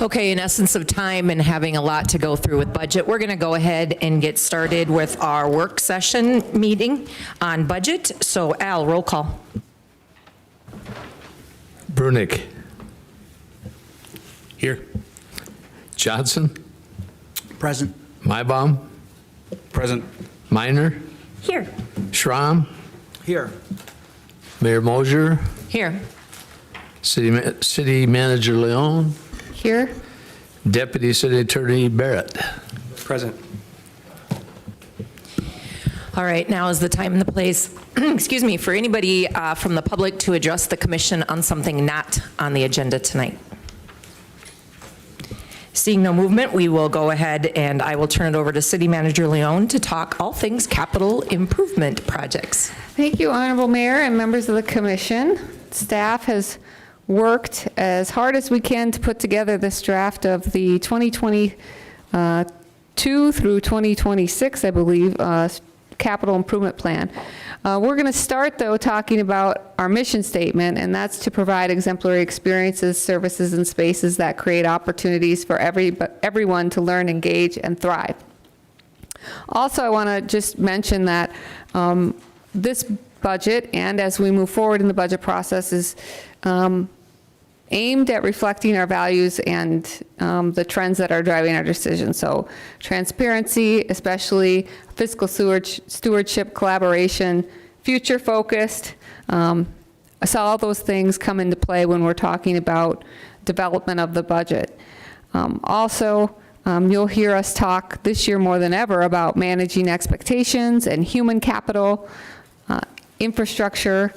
Okay, in essence of time and having a lot to go through with budget, we're going to go ahead and get started with our work session meeting on budget. So Al, roll call. Brunick. Here. Johnson. Present. Maibaum. Present. Minor. Here. Schramm. Here. Mayor Mosier. Here. City Manager Leon. Here. Deputy City Attorney Barrett. Present. All right, now is the time and the place, excuse me, for anybody from the public to address the commission on something not on the agenda tonight. Seeing no movement, we will go ahead and I will turn it over to City Manager Leon to talk all things capital improvement projects. Thank you, Honorable Mayor and members of the commission. Staff has worked as hard as we can to put together this draft of the 2022 through 2026, I believe, capital improvement plan. We're going to start, though, talking about our mission statement, and that's to provide exemplary experiences, services, and spaces that create opportunities for everyone to learn, engage, and thrive. Also, I want to just mention that this budget, and as we move forward in the budget process, is aimed at reflecting our values and the trends that are driving our decisions. So transparency, especially fiscal stewardship, collaboration, future focused. So all those things come into play when we're talking about development of the budget. Also, you'll hear us talk this year more than ever about managing expectations and human capital, infrastructure,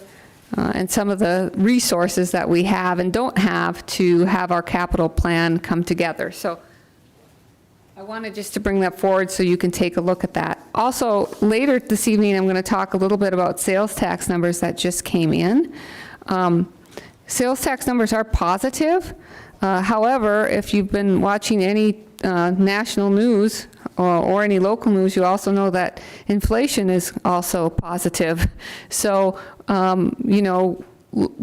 and some of the resources that we have and don't have to have our capital plan come together. So I wanted just to bring that forward so you can take a look at that. Also, later this evening, I'm going to talk a little bit about sales tax numbers that just came in. Sales tax numbers are positive. However, if you've been watching any national news or any local news, you also know that inflation is also positive. So, you know,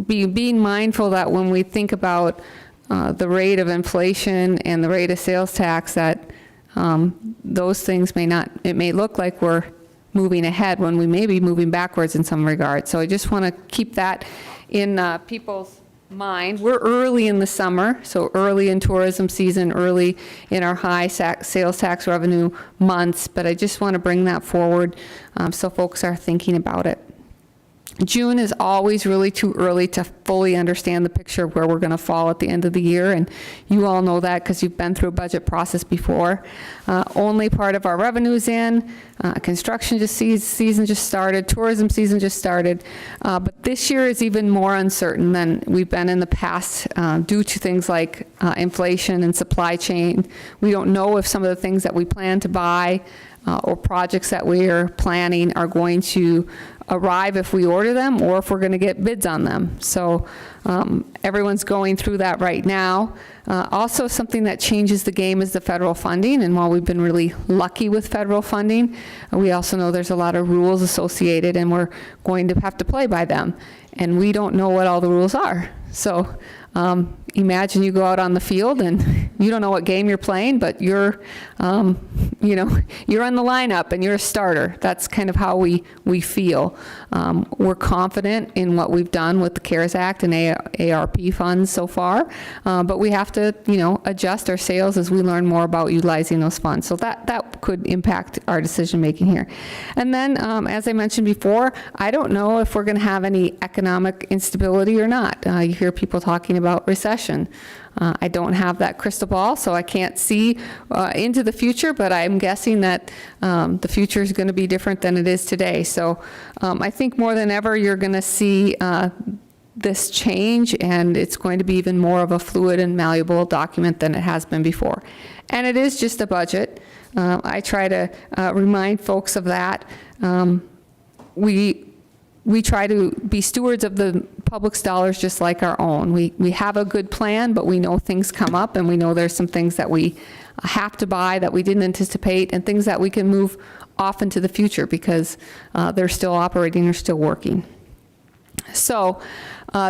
being mindful that when we think about the rate of inflation and the rate of sales tax, that those things may not, it may look like we're moving ahead when we may be moving backwards in some regard. So I just want to keep that in people's mind. We're early in the summer, so early in tourism season, early in our high sales tax revenue months, but I just want to bring that forward so folks are thinking about it. June is always really too early to fully understand the picture of where we're going to fall at the end of the year, and you all know that because you've been through a budget process before. Only part of our revenues in, construction season just started, tourism season just started, but this year is even more uncertain than we've been in the past due to things like inflation and supply chain. We don't know if some of the things that we plan to buy or projects that we are planning are going to arrive if we order them or if we're going to get bids on them. So everyone's going through that right now. Also, something that changes the game is the federal funding, and while we've been really lucky with federal funding, we also know there's a lot of rules associated and we're going to have to play by them, and we don't know what all the rules are. So imagine you go out on the field and you don't know what game you're playing, but you're, you know, you're on the lineup and you're a starter. That's kind of how we feel. We're confident in what we've done with the CARES Act and ARP funds so far, but we have to, you know, adjust our sails as we learn more about utilizing those funds. So that could impact our decision making here. And then, as I mentioned before, I don't know if we're going to have any economic instability or not. You hear people talking about recession. I don't have that crystal ball, so I can't see into the future, but I'm guessing that the future is going to be different than it is today. So I think more than ever you're going to see this change, and it's going to be even more of a fluid and malleable document than it has been before. And it is just a budget. I try to remind folks of that. We try to be stewards of the public's dollars just like our own. We have a good plan, but we know things come up, and we know there's some things that we have to buy that we didn't anticipate, and things that we can move off into the future because they're still operating or still working. So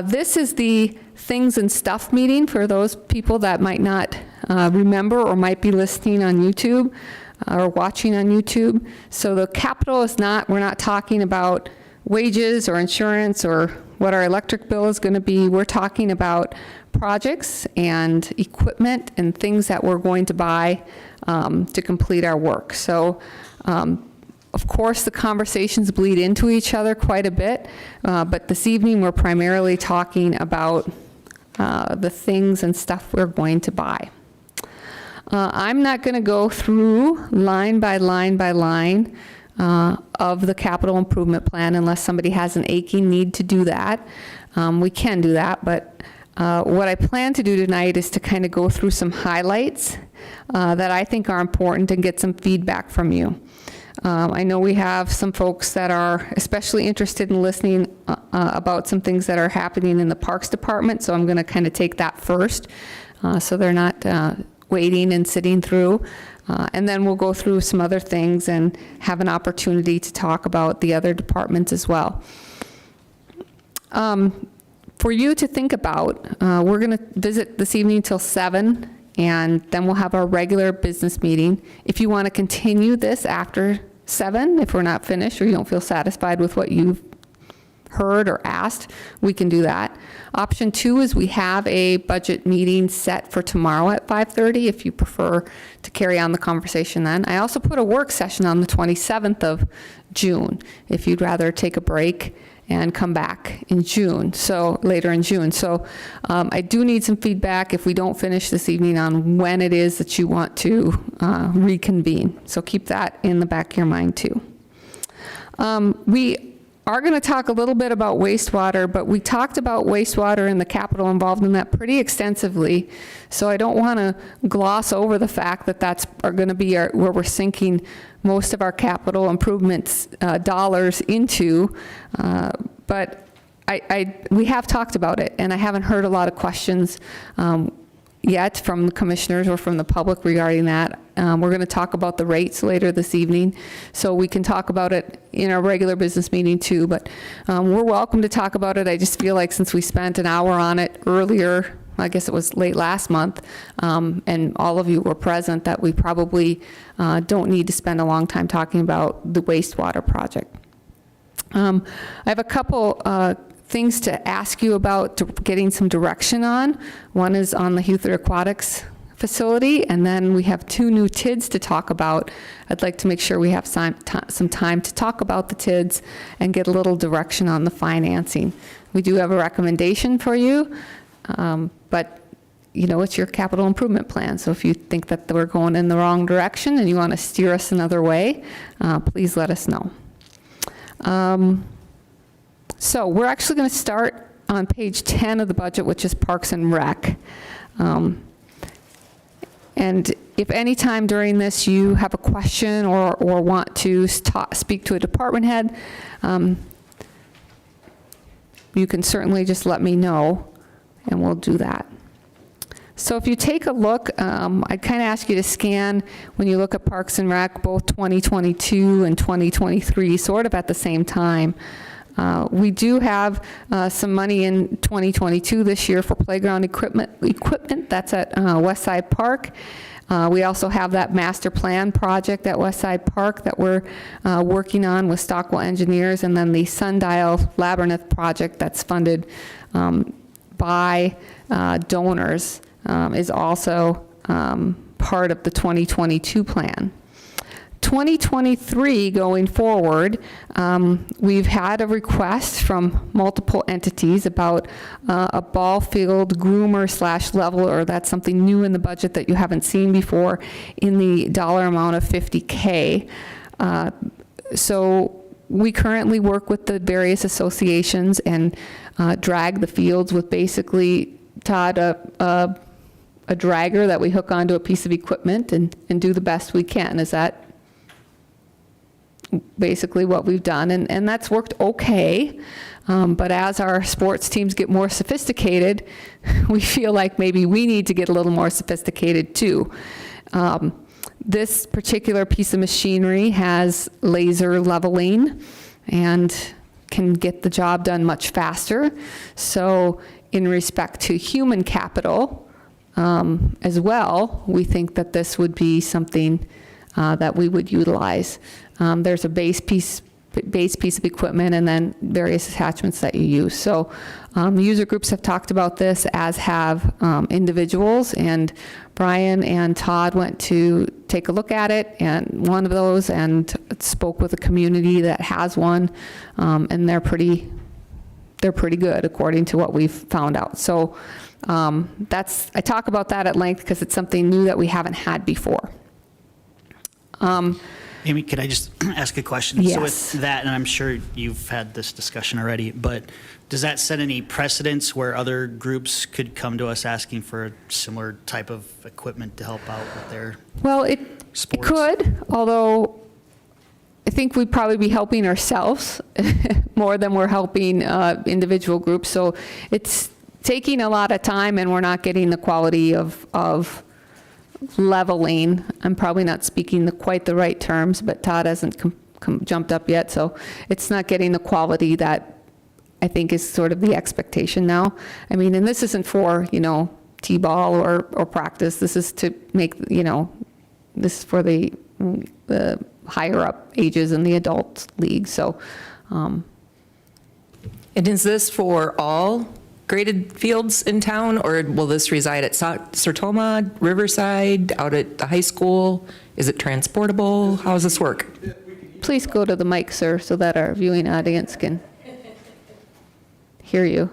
this is the things and stuff meeting for those people that might not remember or might be listening on YouTube or watching on YouTube. So the capital is not, we're not talking about wages or insurance or what our electric bill is going to be. We're talking about projects and equipment and things that we're going to buy to complete our work. So of course, the conversations bleed into each other quite a bit, but this evening we're primarily talking about the things and stuff we're going to buy. I'm not going to go through line by line by line of the capital improvement plan unless somebody has an aching need to do that. We can do that, but what I plan to do tonight is to kind of go through some highlights that I think are important and get some feedback from you. I know we have some folks that are especially interested in listening about some things that are happening in the Parks Department, so I'm going to kind of take that first, so they're not waiting and sitting through. And then we'll go through some other things and have an opportunity to talk about the other departments as well. For you to think about, we're going to visit this evening till 7, and then we'll have our regular business meeting. If you want to continue this after 7, if we're not finished or you don't feel satisfied with what you've heard or asked, we can do that. Option 2 is we have a budget meeting set for tomorrow at 5:30 if you prefer to carry on the conversation then. I also put a work session on the 27th of June if you'd rather take a break and come back in June, so later in June. So I do need some feedback if we don't finish this evening on when it is that you want to reconvene. So keep that in the back of your mind too. We are going to talk a little bit about wastewater, but we talked about wastewater and the capital involved in that pretty extensively. So I don't want to gloss over the fact that that's going to be where we're sinking most of our capital improvements dollars into. But we have talked about it, and I haven't heard a lot of questions yet from the commissioners or from the public regarding that. We're going to talk about the rates later this evening, so we can talk about it in our regular business meeting too, but we're welcome to talk about it. I just feel like since we spent an hour on it earlier, I guess it was late last month, and all of you were present, that we probably don't need to spend a long time talking about the wastewater project. I have a couple things to ask you about, getting some direction on. One is on the Huther Aquatics facility, and then we have 2 new TIDs to talk about. I'd like to make sure we have some time to talk about the TIDs and get a little direction on the financing. We do have a recommendation for you, but you know, it's your capital improvement plan. So if you think that we're going in the wrong direction and you want to steer us another way, please let us know. So we're actually going to start on page 10 of the budget, which is Parks and Rec. And if any time during this you have a question or want to speak to a department head, you can certainly just let me know, and we'll do that. So if you take a look, I'd kind of ask you to scan when you look at Parks and Rec, both 2022 and 2023, sort of at the same time. We do have some money in 2022 this year for playground equipment. That's at Westside Park. We also have that master plan project at Westside Park that we're working on with Stockwell Engineers, and then the Sundial Labyrinth project that's funded by donors is also part of the 2022 plan. 2023 going forward, we've had a request from multiple entities about a ball field groomer / leveler. That's something new in the budget that you haven't seen before, in the dollar amount of $50K. So we currently work with the various associations and drag the fields with basically, Todd, a dragger that we hook onto a piece of equipment and do the best we can. Is that basically what we've done? And that's worked okay, but as our sports teams get more sophisticated, we feel like maybe we need to get a little more sophisticated too. This particular piece of machinery has laser leveling and can get the job done much faster. So in respect to human capital, as well, we think that this would be something that we would utilize. There's a base piece of equipment and then various attachments that you use. So user groups have talked about this, as have individuals, and Brian and Todd went to take a look at it, and one of those, and spoke with a community that has one, and they're pretty good according to what we've found out. So I talk about that at length because it's something new that we haven't had before. Amy, could I just ask a question? Yes. So with that, and I'm sure you've had this discussion already, but does that set any precedents where other groups could come to us asking for a similar type of equipment to help out with their Well, it sports? could, although I think we'd probably be helping ourselves more than we're helping individual groups. So it's taking a lot of time, and we're not getting the quality of leveling. I'm probably not speaking quite the right terms, but Todd hasn't jumped up yet, so it's not getting the quality that I think is sort of the expectation now. I mean, and this isn't for, T-ball or practice. This is to make, this is for the higher up ages in the adult league, so. And is this for all graded fields in town, or will this reside at Sertoma, Riverside, out at the high school? Is it transportable? How does this work? Please go to the mic, sir, so that our viewing audience can hear you.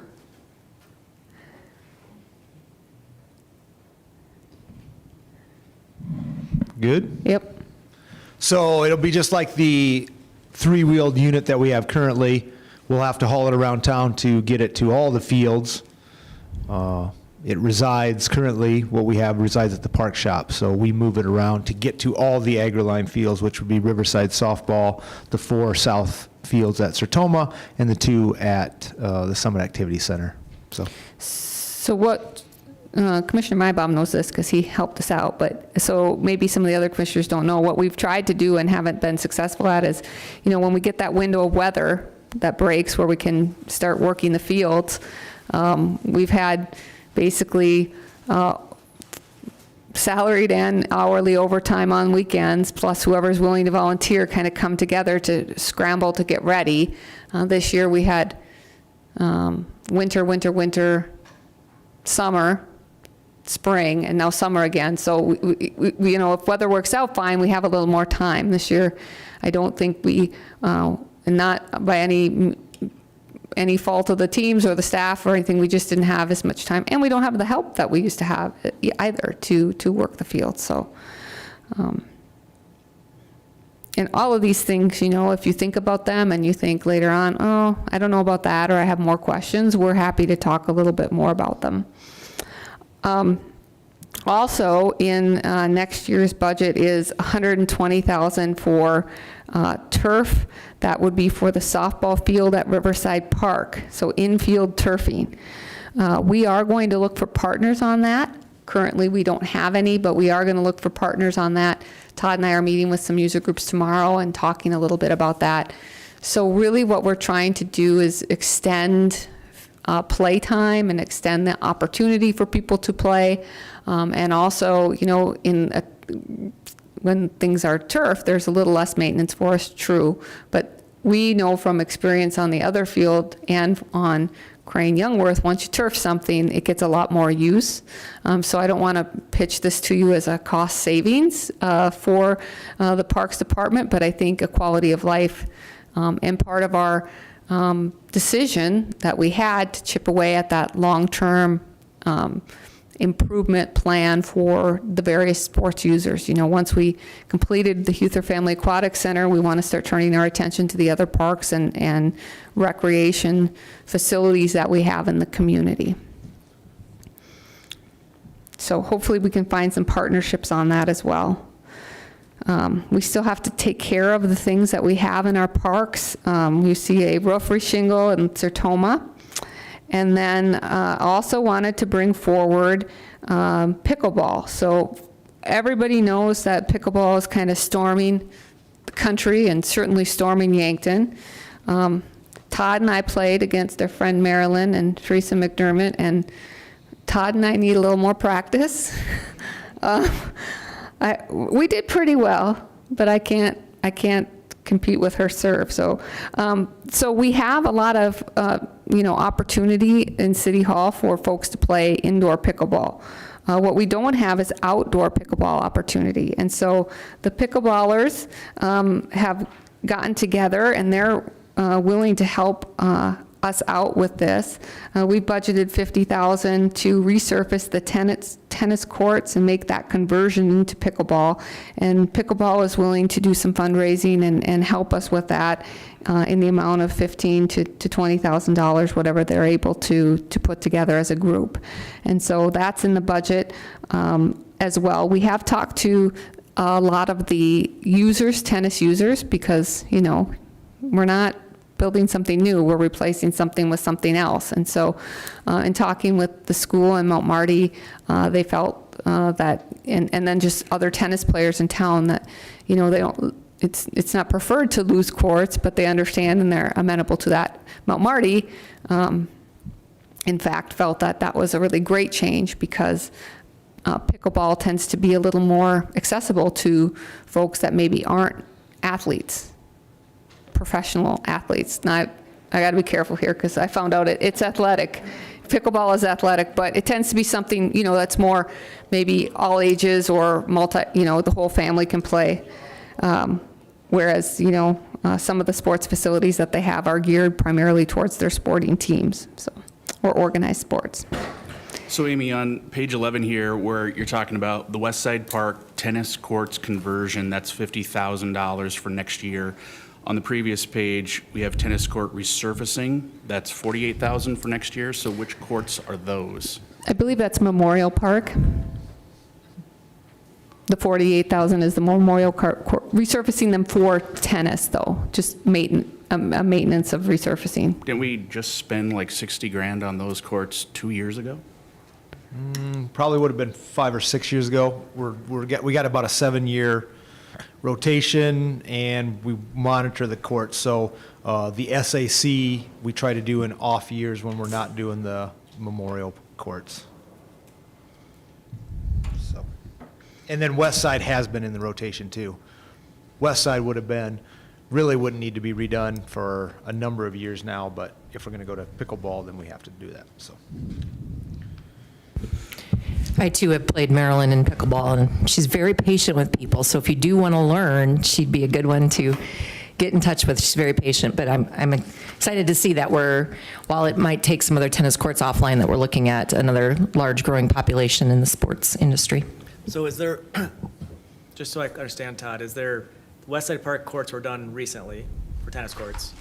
Good. Yep. So it'll be just like the three-wheeled unit that we have currently. We'll have to haul it around town to get it to all the fields. It resides currently, what we have resides at the park shop. So we move it around to get to all the AgriLine fields, which would be Riverside softball, the 4 south fields at Sertoma, and the 2 at the Summit Activity Center. So what, Commissioner Maibaum knows this because he helped us out, but so maybe some of the other commissioners don't know. What we've tried to do and haven't been successful at is, when we get that window of weather that breaks where we can start working the fields, we've had basically salaried and hourly overtime on weekends, plus whoever's willing to volunteer, kind of come together to scramble to get ready. This year we had winter, summer, spring, and now summer again. So we if weather works out fine, we have a little more time. This year, I don't think we, and not by any fault of the teams or the staff or anything, we just didn't have as much time, and we don't have the help that we used to have either to work the field. So, and all of these things, if you think about them and you think later on, oh, I don't know about that, or I have more questions, we're happy to talk a little bit more about them. Also, in next year's budget is $120,000 for turf. That would be for the softball field at Riverside Park, so infield turfing. We are going to look for partners on that. Currently, we don't have any, but we are going to look for partners on that. Todd and I are meeting with some user groups tomorrow and talking a little bit about that. So really what we're trying to do is extend playtime and extend the opportunity for people to play. And also, when things are turf, there's a little less maintenance for us, true. But we know from experience on the other field and on Crane Youngworth, once you turf something, it gets a lot more use. So I don't want to pitch this to you as a cost savings for the Parks Department, but I think a quality of life and part of our decision that we had to chip away at that long-term improvement plan for the various sports users. Once we completed the Huther Family Aquatic Center, we want to start turning our attention to the other parks and recreation facilities that we have in the community. So hopefully we can find some partnerships on that as well. We still have to take care of the things that we have in our parks. You see a roof reshingle in Sertoma. And then also wanted to bring forward pickleball. So everybody knows that pickleball is kind of storming the country and certainly storming Yankton. Todd and I played against their friend Marilyn and Teresa McDermott, and Todd and I need a little more practice. We did pretty well, but I can't compete with her serve. So we have a lot of opportunity in City Hall for folks to play indoor pickleball. What we don't have is outdoor pickleball opportunity. And so the pickleballers have gotten together, and they're willing to help us out with this. We budgeted $50,000 to resurface the tennis courts and make that conversion into pickleball. And pickleball is willing to do some fundraising and help us with that in the amount of $15,000 to $20,000, whatever they're able to put together as a group. And so that's in the budget as well. We have talked to a lot of the users, tennis users, because, we're not building something new, we're replacing something with something else. And so in talking with the school in Mount Marty, they felt that, and then just other tennis players in town, that, they don't, it's not preferred to lose courts, but they understand and they're amenable to that. Mount Marty, in fact, felt that that was a really great change because pickleball tends to be a little more accessible to folks that maybe aren't athletes, professional athletes. Now, I got to be careful here because I found out it's athletic. Pickleball is athletic, but it tends to be something, that's more maybe all ages or the whole family can play. Whereas, some of the sports facilities that they have are geared primarily towards their sporting teams, or organized sports. So Amy, on page 11 here, where you're talking about the West Side Park tennis courts conversion, that's $50,000 for next year. On the previous page, we have tennis court resurfacing, that's $48,000 for next year. So which courts are those? I believe that's Memorial Park. The $48,000 is the Memorial Park court, resurfacing them for tennis, though, just maintenance of resurfacing. Didn't we just spend like 60 grand on those courts 2 years ago? Probably would have been 5 or 6 years ago. We got about a 7-year rotation, and we monitor the courts. So the SAC, we try to do in off years when we're not doing the memorial courts. So, and then West Side has been in the rotation too. West Side really wouldn't need to be redone for a number of years now, but if we're going to go to pickleball, then we have to do that. So. I too have played Marilyn in pickleball, and she's very patient with people. So if you do want to learn, she'd be a good one to get in touch with. She's very patient, but I'm excited to see that while it might take some other tennis courts offline, that we're looking at another large growing population in the sports industry. So is there, just so I understand, Todd, West Side Park courts were done recently for tennis courts.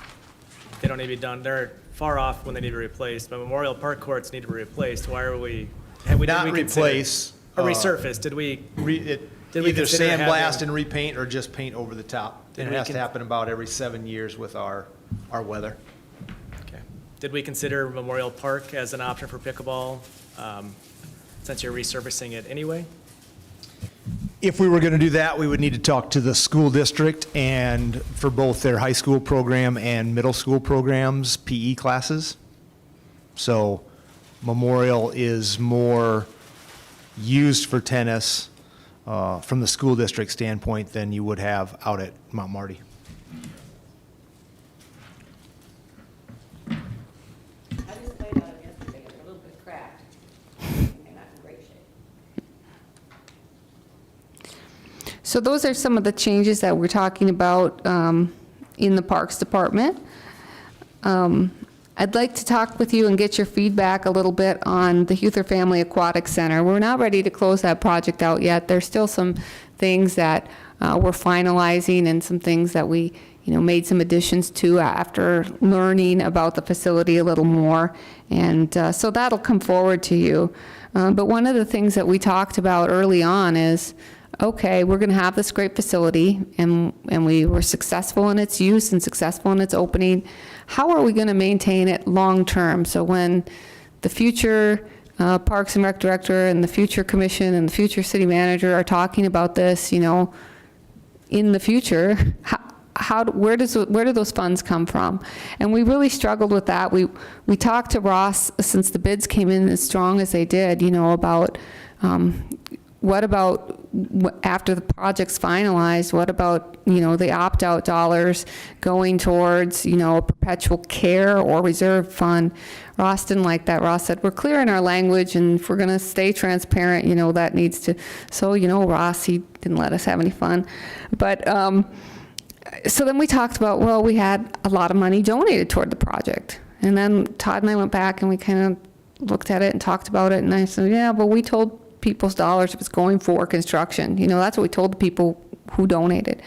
They don't need to be done, they're far off when they need to be replaced, but Memorial Park courts need to be replaced. Why are we? Not replace. Or resurface, did we Either consider sandblast having- and repaint or just paint over the top. And it has to happen about every 7 years with our weather. Okay. Did we consider Memorial Park as an option for pickleball, since you're resurfacing it anyway? If we were going to do that, we would need to talk to the school district and for both their high school program and middle school programs, PE classes. So Memorial is more used for tennis from the school district standpoint than you would have out at Mount Marty. I just played out of yesterday, it's a little bit cracked, and not in great shape. So those are some of the changes that we're talking about in the Parks Department. I'd like to talk with you and get your feedback a little bit on the Huther Family Aquatic Center. We're not ready to close that project out yet. There's still some things that we're finalizing and some things that we made some additions to after learning about the facility a little more. And so that'll come forward to you. But one of the things that we talked about early on is, okay, we're going to have this great facility, and we were successful in its use and successful in its opening. How are we going to maintain it long-term? So when the future Parks and Rec Director and the future commission and the future city manager are talking about this, in the future, where do those funds come from? And we really struggled with that. We talked to Ross since the bids came in as strong as they did, about what about after the project's finalized, what about, the opt-out dollars going towards, a perpetual care or reserve fund? Ross didn't like that. Ross said, we're clear in our language, and if we're going to stay transparent, that needs to. So, Ross, he didn't let us have any fun. But so then we talked about, well, we had a lot of money donated toward the project. And then Todd and I went back and we kind of looked at it and talked about it. And I said, yeah, but we told people's dollars was going for construction. That's what we told the people who donated.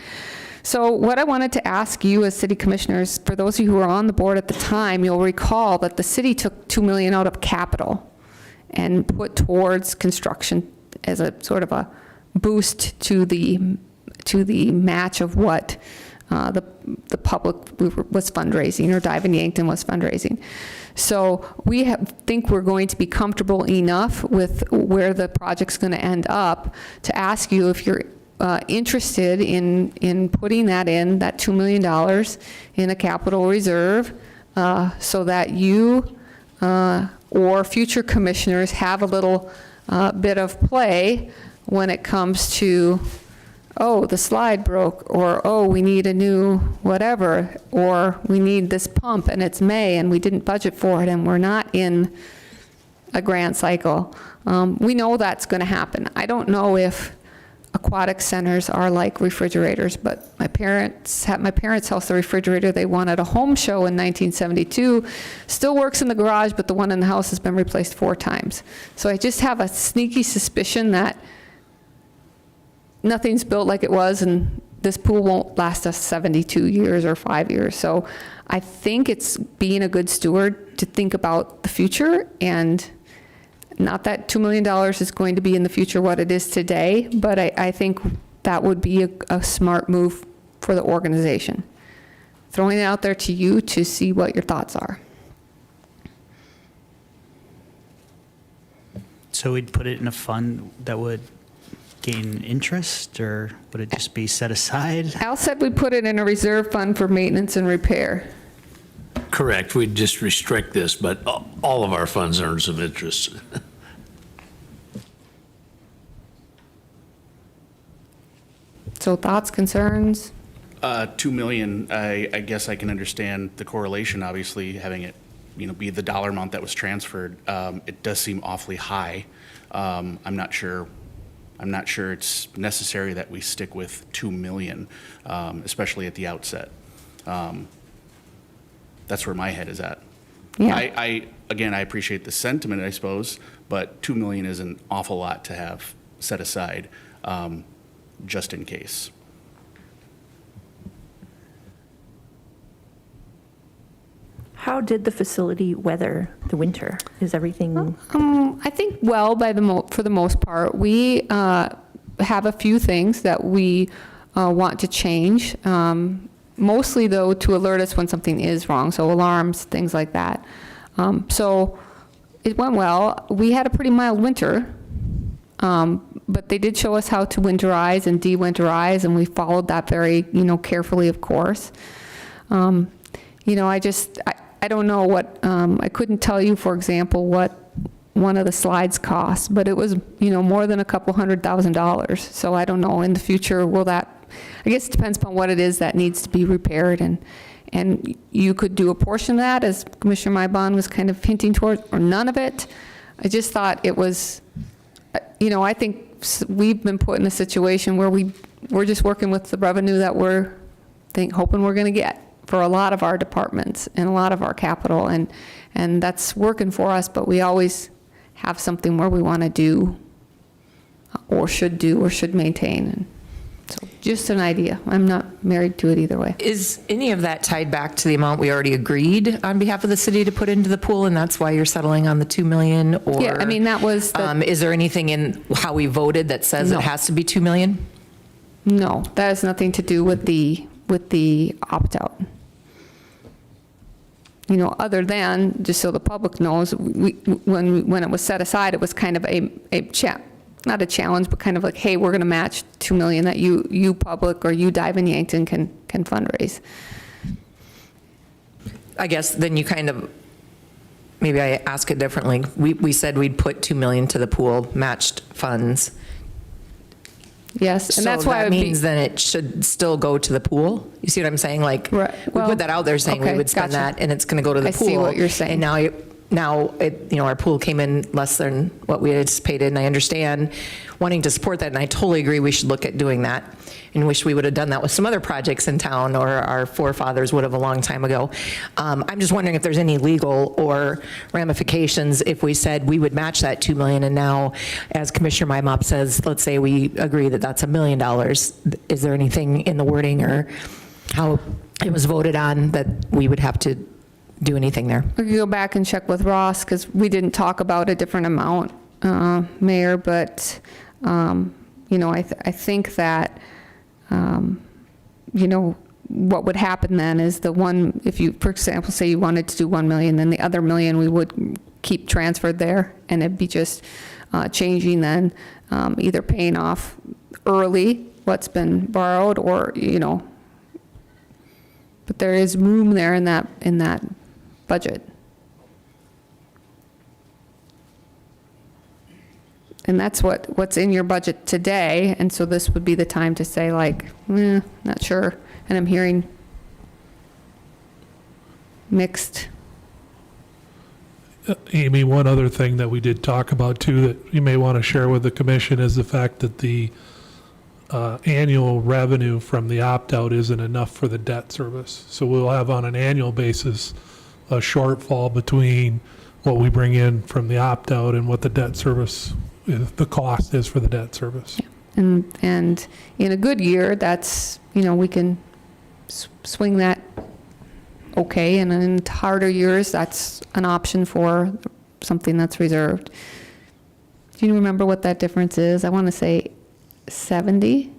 So what I wanted to ask you as city commissioners, for those of you who were on the board at the time, you'll recall that the city took $2 million out of capital and put towards construction as a sort of a boost to the match of what the public was fundraising, or Dive in Yankton was fundraising. So we think we're going to be comfortable enough with where the project's going to end up to ask you if you're interested in putting that $2 million in a capital reserve, so that you or future commissioners have a little bit of play when it comes to, oh, the slide broke, or, oh, we need a new whatever, or we need this pump and it's May and we didn't budget for it and we're not in a grant cycle. We know that's going to happen. I don't know if aquatic centers are like refrigerators, but my parents' house, the refrigerator they won at a home show in 1972 still works in the garage, but the one in the house has been replaced 4 times. So I just have a sneaky suspicion that nothing's built like it was, and this pool won't last us 72 years or 5 years. So I think it's being a good steward to think about the future, and not that $2 million is going to be in the future what it is today, but I think that would be a smart move for the organization. Throwing it out there to you to see what your thoughts are. So we'd put it in a fund that would gain interest, or would it just be set aside? Al said we put it in a reserve fund for maintenance and repair. Correct, we'd just restrict this, but all of our funds earn some interest. So thoughts, concerns? 2 million, I guess I can understand the correlation, obviously, having it, be the dollar amount that was transferred. It does seem awfully high. I'm not sure it's necessary that we stick with 2 million, especially at the outset. That's where my head is at. Yeah. Again, I appreciate the sentiment, I suppose, but 2 million is an awful lot to have set aside, just in case. How did the facility weather the winter? Is everything? I think well for the most part. We have a few things that we want to change. Mostly, though, to alert us when something is wrong, so alarms, things like that. So it went well. We had a pretty mild winter, but they did show us how to winterize and de-winterize, and we followed that very, carefully, of course. I don't know what, I couldn't tell you, for example, what one of the slides cost, but it was, more than a couple $100,000. So I don't know, in the future, will that, I guess it depends upon what it is that needs to be repaired, and you could do a portion of that, as Commissioner Mybon was kind of hinting towards, or none of it. I just thought it was, I think we've been put in a situation where we're just working with the revenue that we're hoping we're going to get for a lot of our departments and a lot of our capital, and that's working for us, but we always have something where we want to do or should maintain. And so just an idea. I'm not married to it either way. Is any of that tied back to the amount we already agreed on behalf of the city to put into the pool, and that's why you're settling on the 2 million? Or, Yeah, I mean, that was is there anything in how we voted that says No. it has to be 2 million? No, that has nothing to do with the opt-out. Other than, just so the public knows, when it was set aside, it was kind of a not a challenge, but kind of like, hey, we're going to match 2 million that you public or you Dive in Yankton can fundraise. I guess then you kind of, maybe I ask it differently. We said we'd put 2 million to the pool, matched funds. Yes, and that's why So I that would be. means then it should still go to the pool? You see what I'm saying? Like, Right. we Well, put that out there saying we okay, would spend gotcha. that, and it's going to go to the I pool. see what you're saying. And now our pool came in less than what we anticipated, and I understand wanting to support that, and I totally agree we should look at doing that, and wish we would have done that with some other projects in town, or our forefathers would have a long time ago. I'm just wondering if there's any legal or ramifications if we said we would match that 2 million, and now, as Commissioner Mymop says, let's say we agree that that's $1 million. Is there anything in the wording or how it was voted on that we would have to do anything there? We could go back and check with Ross, because we didn't talk about a different amount, Mayor, but, I think that, what would happen then is if you, for example, say you wanted to do 1 million, then the other million we would keep transferred there, and it'd be just changing then, either paying off early what's been borrowed, or, but there is room there in that budget. And that's what's in your budget today, and so this would be the time to say like, not sure. And I'm hearing mixed. Amy, one other thing that we did talk about too that you may want to share with the commission is the fact that the annual revenue from the opt-out isn't enough for the debt service. So we'll have on an annual basis a shortfall between what we bring in from the opt-out and what the debt service, the cost is for the debt service. And in a good year, that's, we can swing that okay, and in harder years, that's an option for something that's reserved. Do you remember what that difference is? I want to say 70?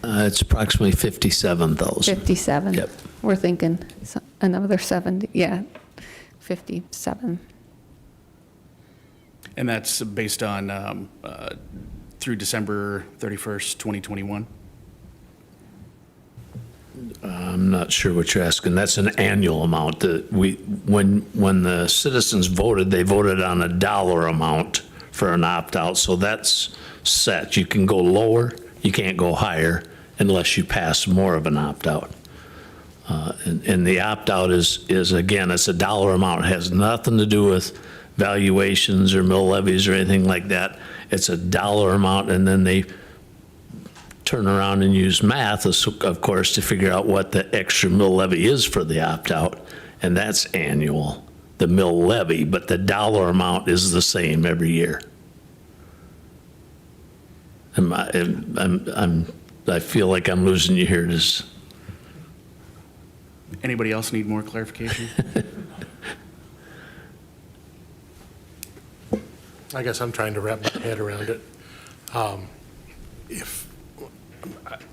It's approximately 57,000. 57. Yep. We're thinking another 70, yeah, 57. And that's based on through December 31st, 2021? I'm not sure what you're asking. That's an annual amount that when the citizens voted, they voted on a dollar amount for an opt-out. So that's set. You can go lower, you can't go higher unless you pass more of an opt-out. And the opt-out is again, it's a dollar amount. It has nothing to do with valuations or mill levies or anything like that. It's a dollar amount, and then they turn around and use math, of course, to figure out what the extra mill levy is for the opt-out, and that's annual, the mill levy, but the dollar amount is the same every year. I feel like I'm losing you here. Anybody else need more clarification? I guess I'm trying to wrap my head around it.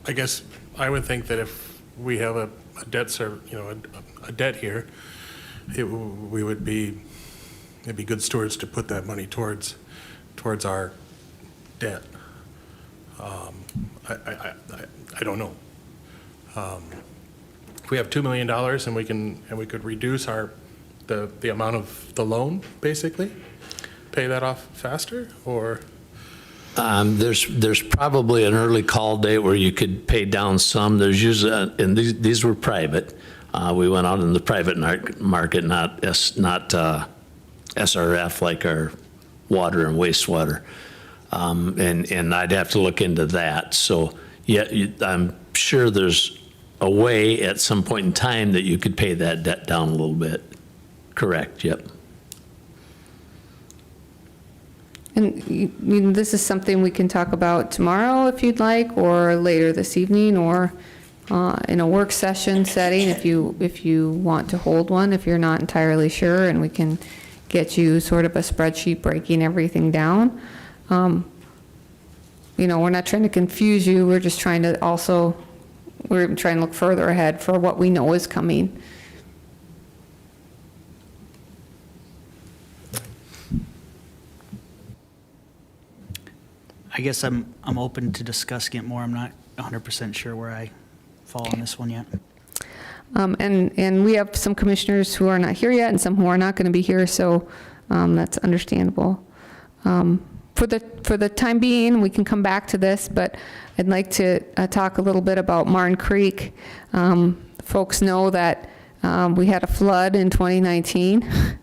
I guess I would think that if we have a debt a debt here, it'd be good stewards to put that money towards our debt. I don't know. If we have $2 million and we could reduce the amount of the loan, basically, pay that off faster, or? There's probably an early call date where you could pay down some. There's usually, and these were private. We went out in the private market, not SRF like our water and wastewater. And I'd have to look into that. So yeah, I'm sure there's a way at some point in time that you could pay that debt down a little bit. Correct, yep. And this is something we can talk about tomorrow if you'd like, or later this evening, or in a work session setting if you want to hold one, if you're not entirely sure, and we can get you sort of a spreadsheet breaking everything down. We're not trying to confuse you, we're just trying to we're trying to look further ahead for what we know is coming. I guess I'm open to discussing it more. I'm not 100% sure where I fall on this one yet. And we have some commissioners who are not here yet and some who are not going to be here, so that's understandable. For the time being, we can come back to this, but I'd like to talk a little bit about Martin Creek. Folks know that we had a flood in 2019,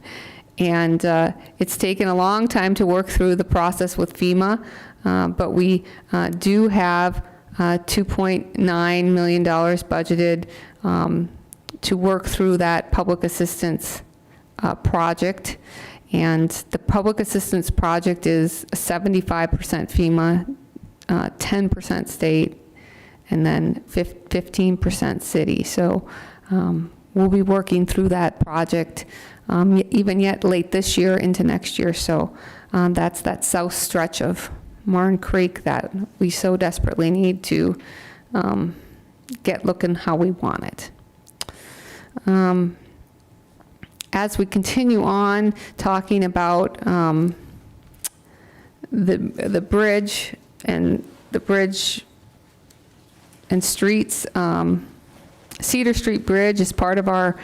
and it's taken a long time to work through the process with FEMA, but we do have $2.9 million budgeted to work through that public assistance project. And the public assistance project is 75% FEMA, 10% state, and then 15% city. So we'll be working through that project even yet late this year into next year. So that's that south stretch of Martin Creek that we so desperately need to get looking how we want it. As we continue on talking about the bridge and streets, Cedar Street Bridge is part of our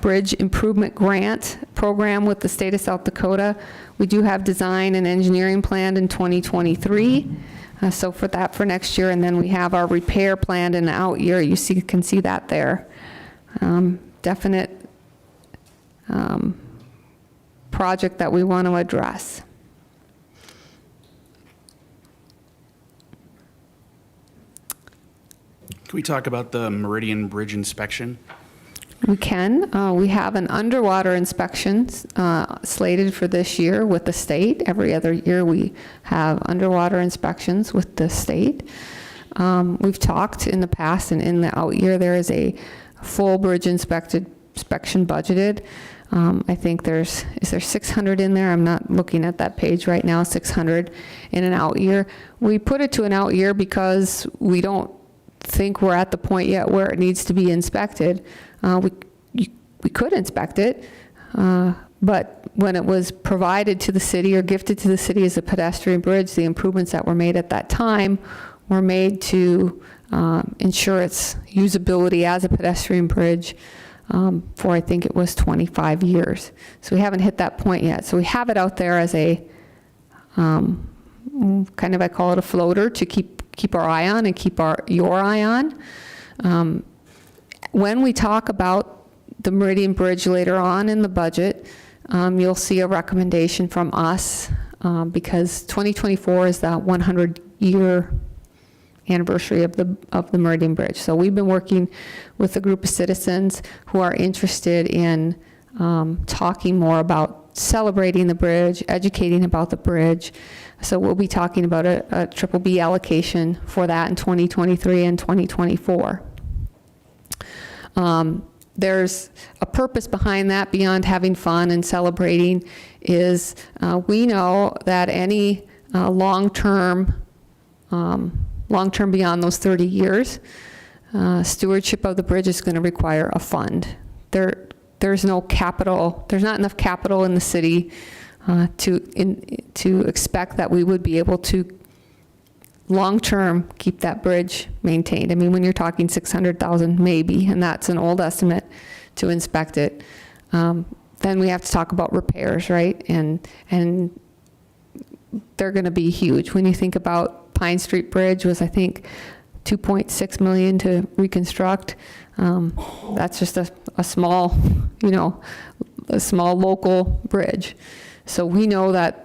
Bridge Improvement Grant program with the state of South Dakota. We do have design and engineering planned in 2023. So for next year, and then we have our repair planned in the out year. You can see that there. Definite project that we want to address. Can we talk about the Meridian Bridge inspection? We can. We have an underwater inspection slated for this year with the state. Every other year we have underwater inspections with the state. We've talked in the past, and in the out year there is a full bridge inspection budgeted. I think is there 600 in there? I'm not looking at that page right now, 600 in an out year. We put it to an out year because we don't think we're at the point yet where it needs to be inspected. We could inspect it, but when it was provided to the city or gifted to the city as a pedestrian bridge, the improvements that were made at that time were made to ensure its usability as a pedestrian bridge for, I think it was 25 years. So we haven't hit that point yet. So we have it out there as a kind of, I call it a floater to keep our eye on and keep your eye on. When we talk about the Meridian Bridge later on in the budget, you'll see a recommendation from us because 2024 is the 100-year anniversary of the Meridian Bridge. So we've been working with a group of citizens who are interested in talking more about celebrating the bridge, educating about the bridge. So we'll be talking about a triple B allocation for that in 2023 and 2024. There's a purpose behind that beyond having fun and celebrating is we know that any long-term beyond those 30 years, stewardship of the bridge is going to require a fund. There's no capital, there's not enough capital in the city to expect that we would be able to long-term keep that bridge maintained. I mean, when you're talking 600,000 maybe, and that's an old estimate to inspect it, then we have to talk about repairs, right? And they're going to be huge. When you think about Pine Street Bridge was, I think, $2.6 million to reconstruct. That's just a small, a small local bridge. So we know that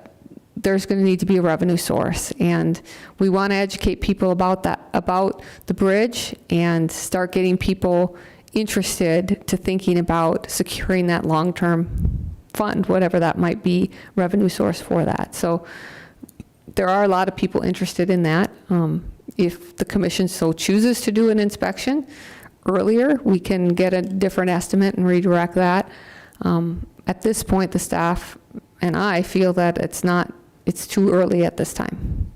there's going to need to be a revenue source, and we want to educate people about that, about the bridge, and start getting people interested to thinking about securing that long-term fund, whatever that might be, revenue source for that. So there are a lot of people interested in that. If the commission so chooses to do an inspection earlier, we can get a different estimate and redirect that. At this point, the staff and I feel that it's too early at this time.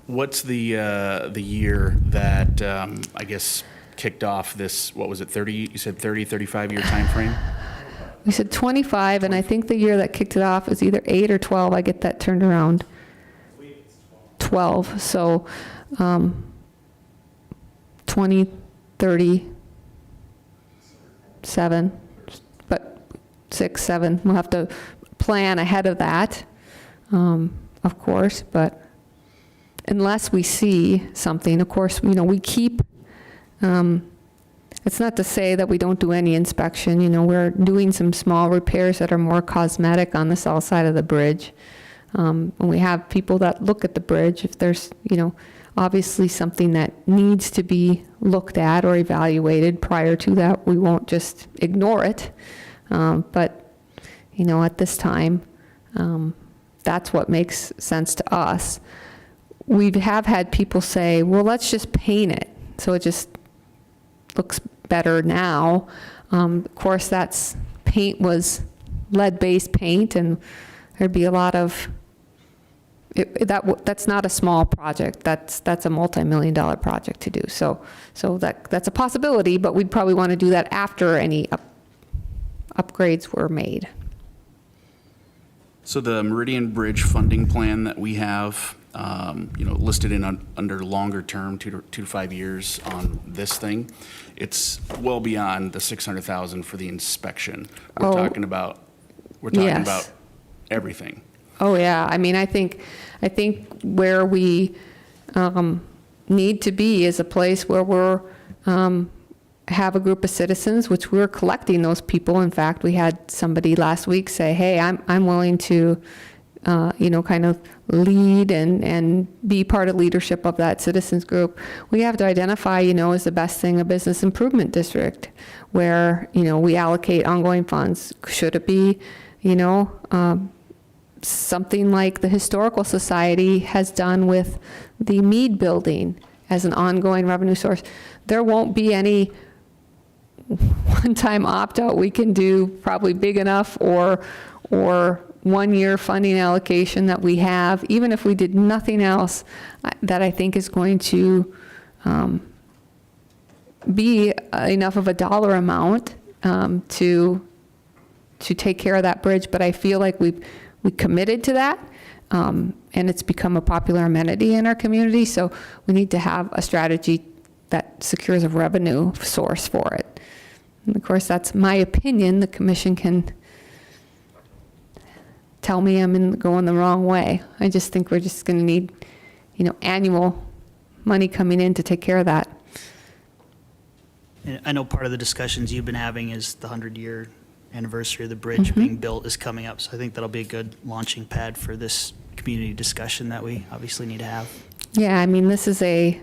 What's the year that, I guess, kicked off this, what was it, 30, you said 35-year time frame? We said 25, and I think the year that kicked it off is either 8 or 12. I get that turned around. 12. So 20, 30, 7, but 6, 7. We'll have to plan ahead of that, of course, but unless we see something, of course, we keep, it's not to say that we don't do any inspection. We're doing some small repairs that are more cosmetic on the south side of the bridge. And we have people that look at the bridge. If there's, obviously something that needs to be looked at or evaluated prior to that, we won't just ignore it. But, at this time, that's what makes sense to us. We have had people say, well, let's just paint it, so it just looks better now. Of course, paint was lead-based paint, and there'd be a lot of, that's not a small project. That's a multi-million-dollar project to do. So that's a possibility, but we'd probably want to do that after any upgrades were made. So the Meridian Bridge funding plan that we have, listed under longer term, 2 to 5 years on this thing, it's well beyond the 600,000 for the inspection. We're talking about Yes. everything. Oh, yeah. I mean, I think where we need to be is a place where we're have a group of citizens, which we're collecting those people. In fact, we had somebody last week say, hey, I'm willing to, kind of lead and be part of leadership of that citizens group. We have to identify, as the best thing, a business improvement district where, we allocate ongoing funds. Should it be, something like the Historical Society has done with the Mead Building as an ongoing revenue source? There won't be any one-time opt-out. We can do probably big enough or one-year funding allocation that we have, even if we did nothing else, that I think is going to be enough of a dollar amount to take care of that bridge. But I feel like we committed to that, and it's become a popular amenity in our community, so we need to have a strategy that secures a revenue source for it. And of course, that's my opinion. The commission can tell me I'm going the wrong way. I just think we're just going to need, annual money coming in to take care of that. And I know part of the discussions you've been having is the 100-year anniversary of the bridge being built is coming up. So I think that'll be a good launching pad for this community discussion that we obviously need to have. Yeah, I mean, this is a,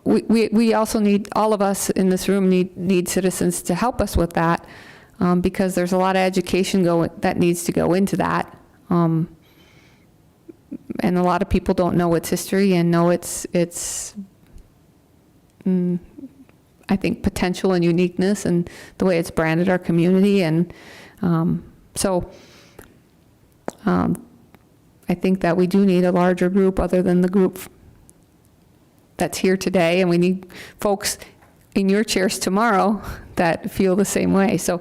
we also need, all of us in this room need citizens to help us with that, because there's a lot of education that needs to go into that. And a lot of people don't know its history and know its I think, potential and uniqueness and the way it's branded our community. And so I think that we do need a larger group other than the group that's here today, and we need folks in your chairs tomorrow that feel the same way. So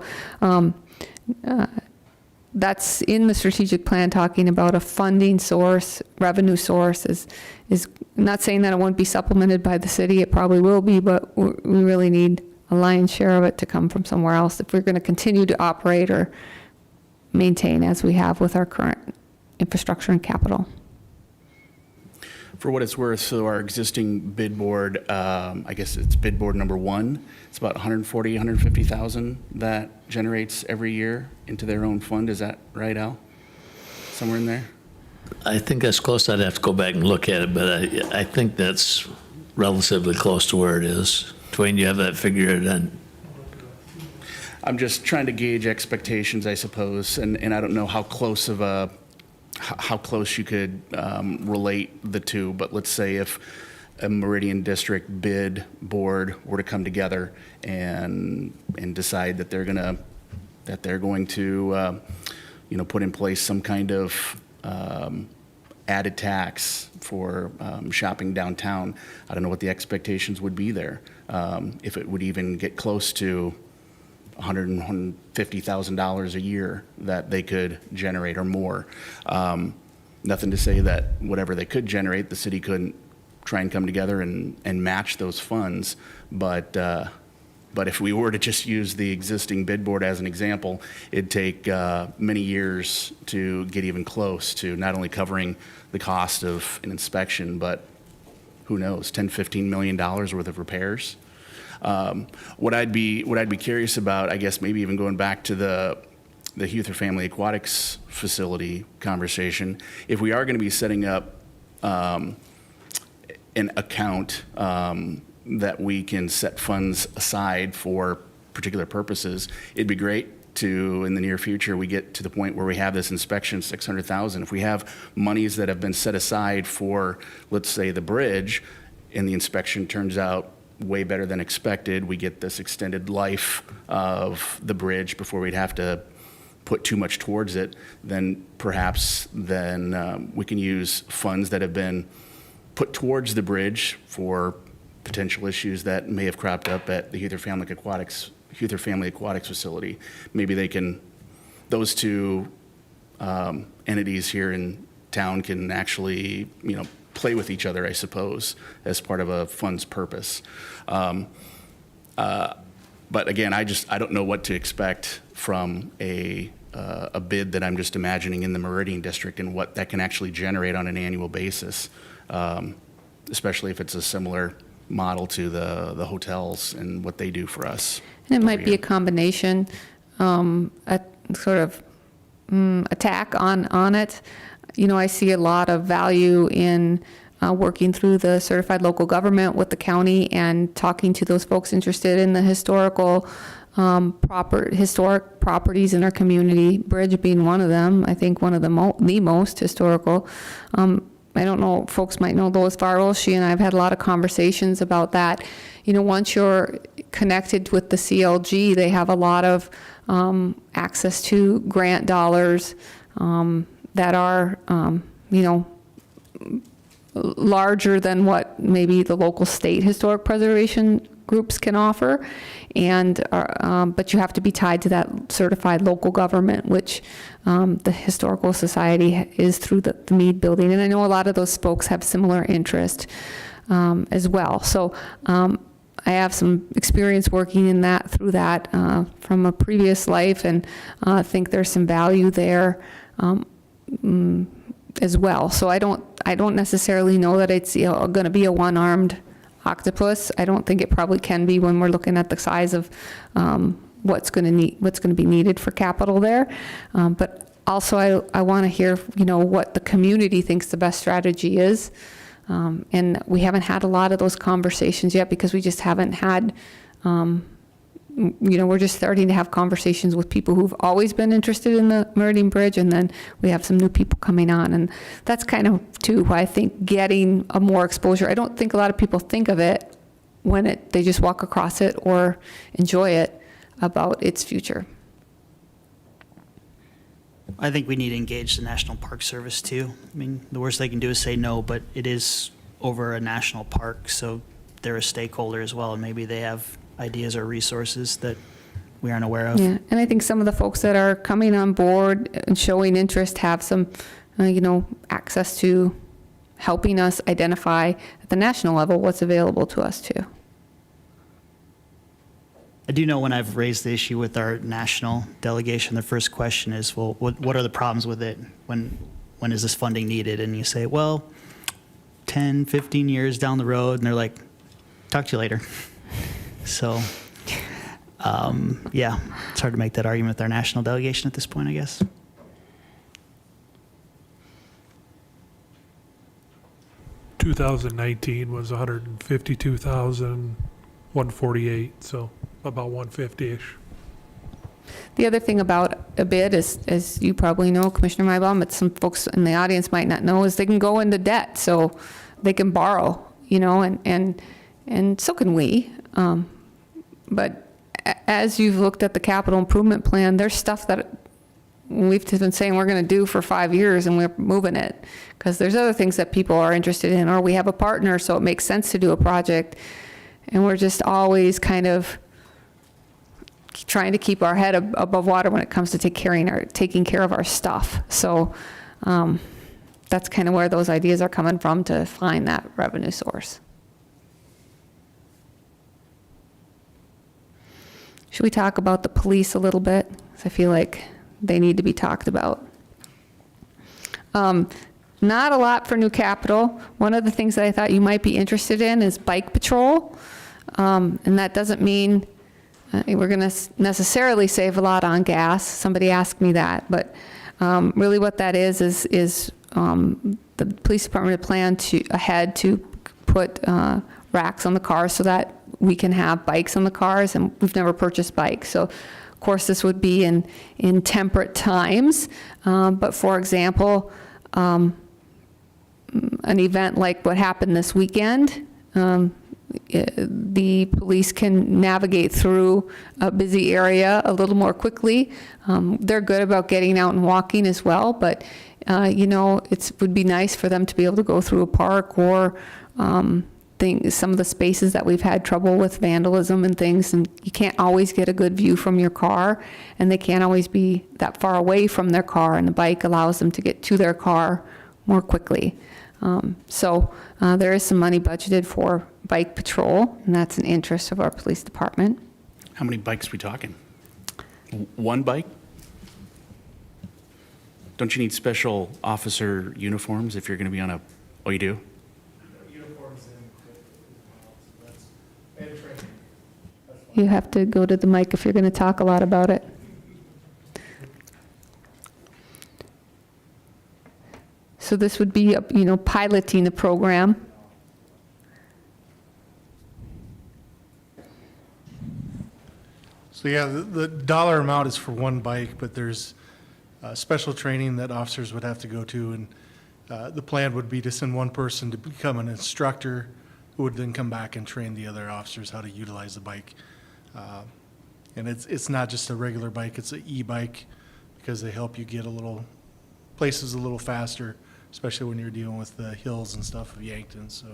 that's in the strategic plan, talking about a funding source, revenue source. Is not saying that it won't be supplemented by the city. It probably will be, but we really need a lion's share of it to come from somewhere else if we're going to continue to operate or maintain as we have with our current infrastructure and capital. For what it's worth, so our existing bid board, I guess it's bid board number 1, it's about 140, 150,000 that generates every year into their own fund. Is that right, Al? Somewhere in there? I think that's close. I'd have to go back and look at it, but I think that's relatively close to where it is. Dwayne, you have that figure then? I'm just trying to gauge expectations, I suppose, and I don't know how close you could relate the two, but let's say if a Meridian District bid board were to come together and decide that they're going to put in place some kind of added tax for shopping downtown. I don't know what the expectations would be there. If it would even get close to $150,000 a year that they could generate or more. Nothing to say that whatever they could generate, the city couldn't try and come together and match those funds. But if we were to just use the existing bid board as an example, it'd take many years to get even close to not only covering the cost of an inspection, but who knows, $10, $15 million worth of repairs. What I'd be curious about, I guess maybe even going back to the Huther Family Aquatics facility conversation, if we are going to be setting up an account that we can set funds aside for particular purposes, it'd be great to, in the near future, we get to the point where we have this inspection, 600,000. If we have monies that have been set aside for, let's say, the bridge, and the inspection turns out way better than expected, we get this extended life of the bridge before we'd have to put too much towards it, then perhaps we can use funds that have been put towards the bridge for potential issues that may have cropped up at the Huther Family Aquatics facility. Maybe those two entities here in town can actually, play with each other, I suppose, as part of a fund's purpose. But again, I don't know what to expect from a bid that I'm just imagining in the Meridian District and what that can actually generate on an annual basis, especially if it's a similar model to the hotels and what they do for us. And it might be a combination, a sort of attack on it. I see a lot of value in working through the certified local government with the county and talking to those folks interested in the historic properties in our community, bridge being one of them, I think one of the most historical. I don't know, folks might know Lois Farrell. She and I have had a lot of conversations about that. Once you're connected with the CLG, they have a lot of access to grant dollars that are, larger than what maybe the local state historic preservation groups can offer. And but you have to be tied to that certified local government, which the Historical Society is through the Mead Building. And I know a lot of those folks have similar interest as well. So I have some experience working in that through that from a previous life, and think there's some value there as well. So I don't necessarily know that it's going to be a one-armed octopus. I don't think it probably can be when we're looking at the size of what's going to be needed for capital there. But also I want to hear what the community thinks the best strategy is. And we haven't had a lot of those conversations yet because we just haven't had we're just starting to have conversations with people who've always been interested in the Meridian Bridge, and then we have some new people coming on. And that's kind of, too, why I think getting a more exposure. I don't think a lot of people think of it when they just walk across it or enjoy it about its future. I think we need to engage the National Park Service too. I mean, the worst they can do is say no, but it is over a national park, so they're a stakeholder as well, and maybe they have ideas or resources that we aren't aware of. Yeah, and I think some of the folks that are coming on board and showing interest have some, access to helping us identify at the national level what's available to us too. I do know when I've raised the issue with our national delegation, the first question is, well, what are the problems with it? When is this funding needed? And you say, well, 10, 15 years down the road, and they're like, talk to you later. So, yeah, it's hard to make that argument with our national delegation at this point, I guess. $2019 was 152,148, so about 150-ish. The other thing about a bid is, as you probably know, Commissioner Maibaum, but some folks in the audience might not know, is they can go into debt, so they can borrow, and so can we. But as you've looked at the capital improvement plan, there's stuff that we've been saying we're going to do for 5 years, and we're moving it because there's other things that people are interested in, or we have a partner, so it makes sense to do a project. And we're just always kind of trying to keep our head above water when it comes to taking care of our stuff. So that's kind of where those ideas are coming from, to find that revenue source. Should we talk about the police a little bit? 'Cause I feel like they need to be talked about. Not a lot for new capital. One of the things that I thought you might be interested in is bike patrol. And that doesn't mean we're going to necessarily save a lot on gas. Somebody asked me that. But really what that is the police department had planned to put racks on the cars so that we can have bikes on the cars, and we've never purchased bikes. So, of course, this would be in temperate times. But, for example, an event like what happened this weekend, the police can navigate through a busy area a little more quickly. They're good about getting out and walking as well, but it would be nice for them to be able to go through a park or some of the spaces that we've had trouble with vandalism and things, and you can't always get a good view from your car, and they can't always be that far away from their car, and the bike allows them to get to their car more quickly. So there is some money budgeted for bike patrol, and that's an interest of our police department. How many bikes we talking? One bike? Don't you need special officer uniforms if you're going to be on a, oh, you do? You have to go to the mic if you're going to talk a lot about it. So this would be, piloting the program. So yeah, the dollar amount is for one bike, but there's special training that officers would have to go to, and the plan would be to send one person to become an instructor who would then come back and train the other officers how to utilize the bike. And it's not just a regular bike, it's an e-bike, because they help you get places a little faster, especially when you're dealing with the hills and stuff of Yankton. So,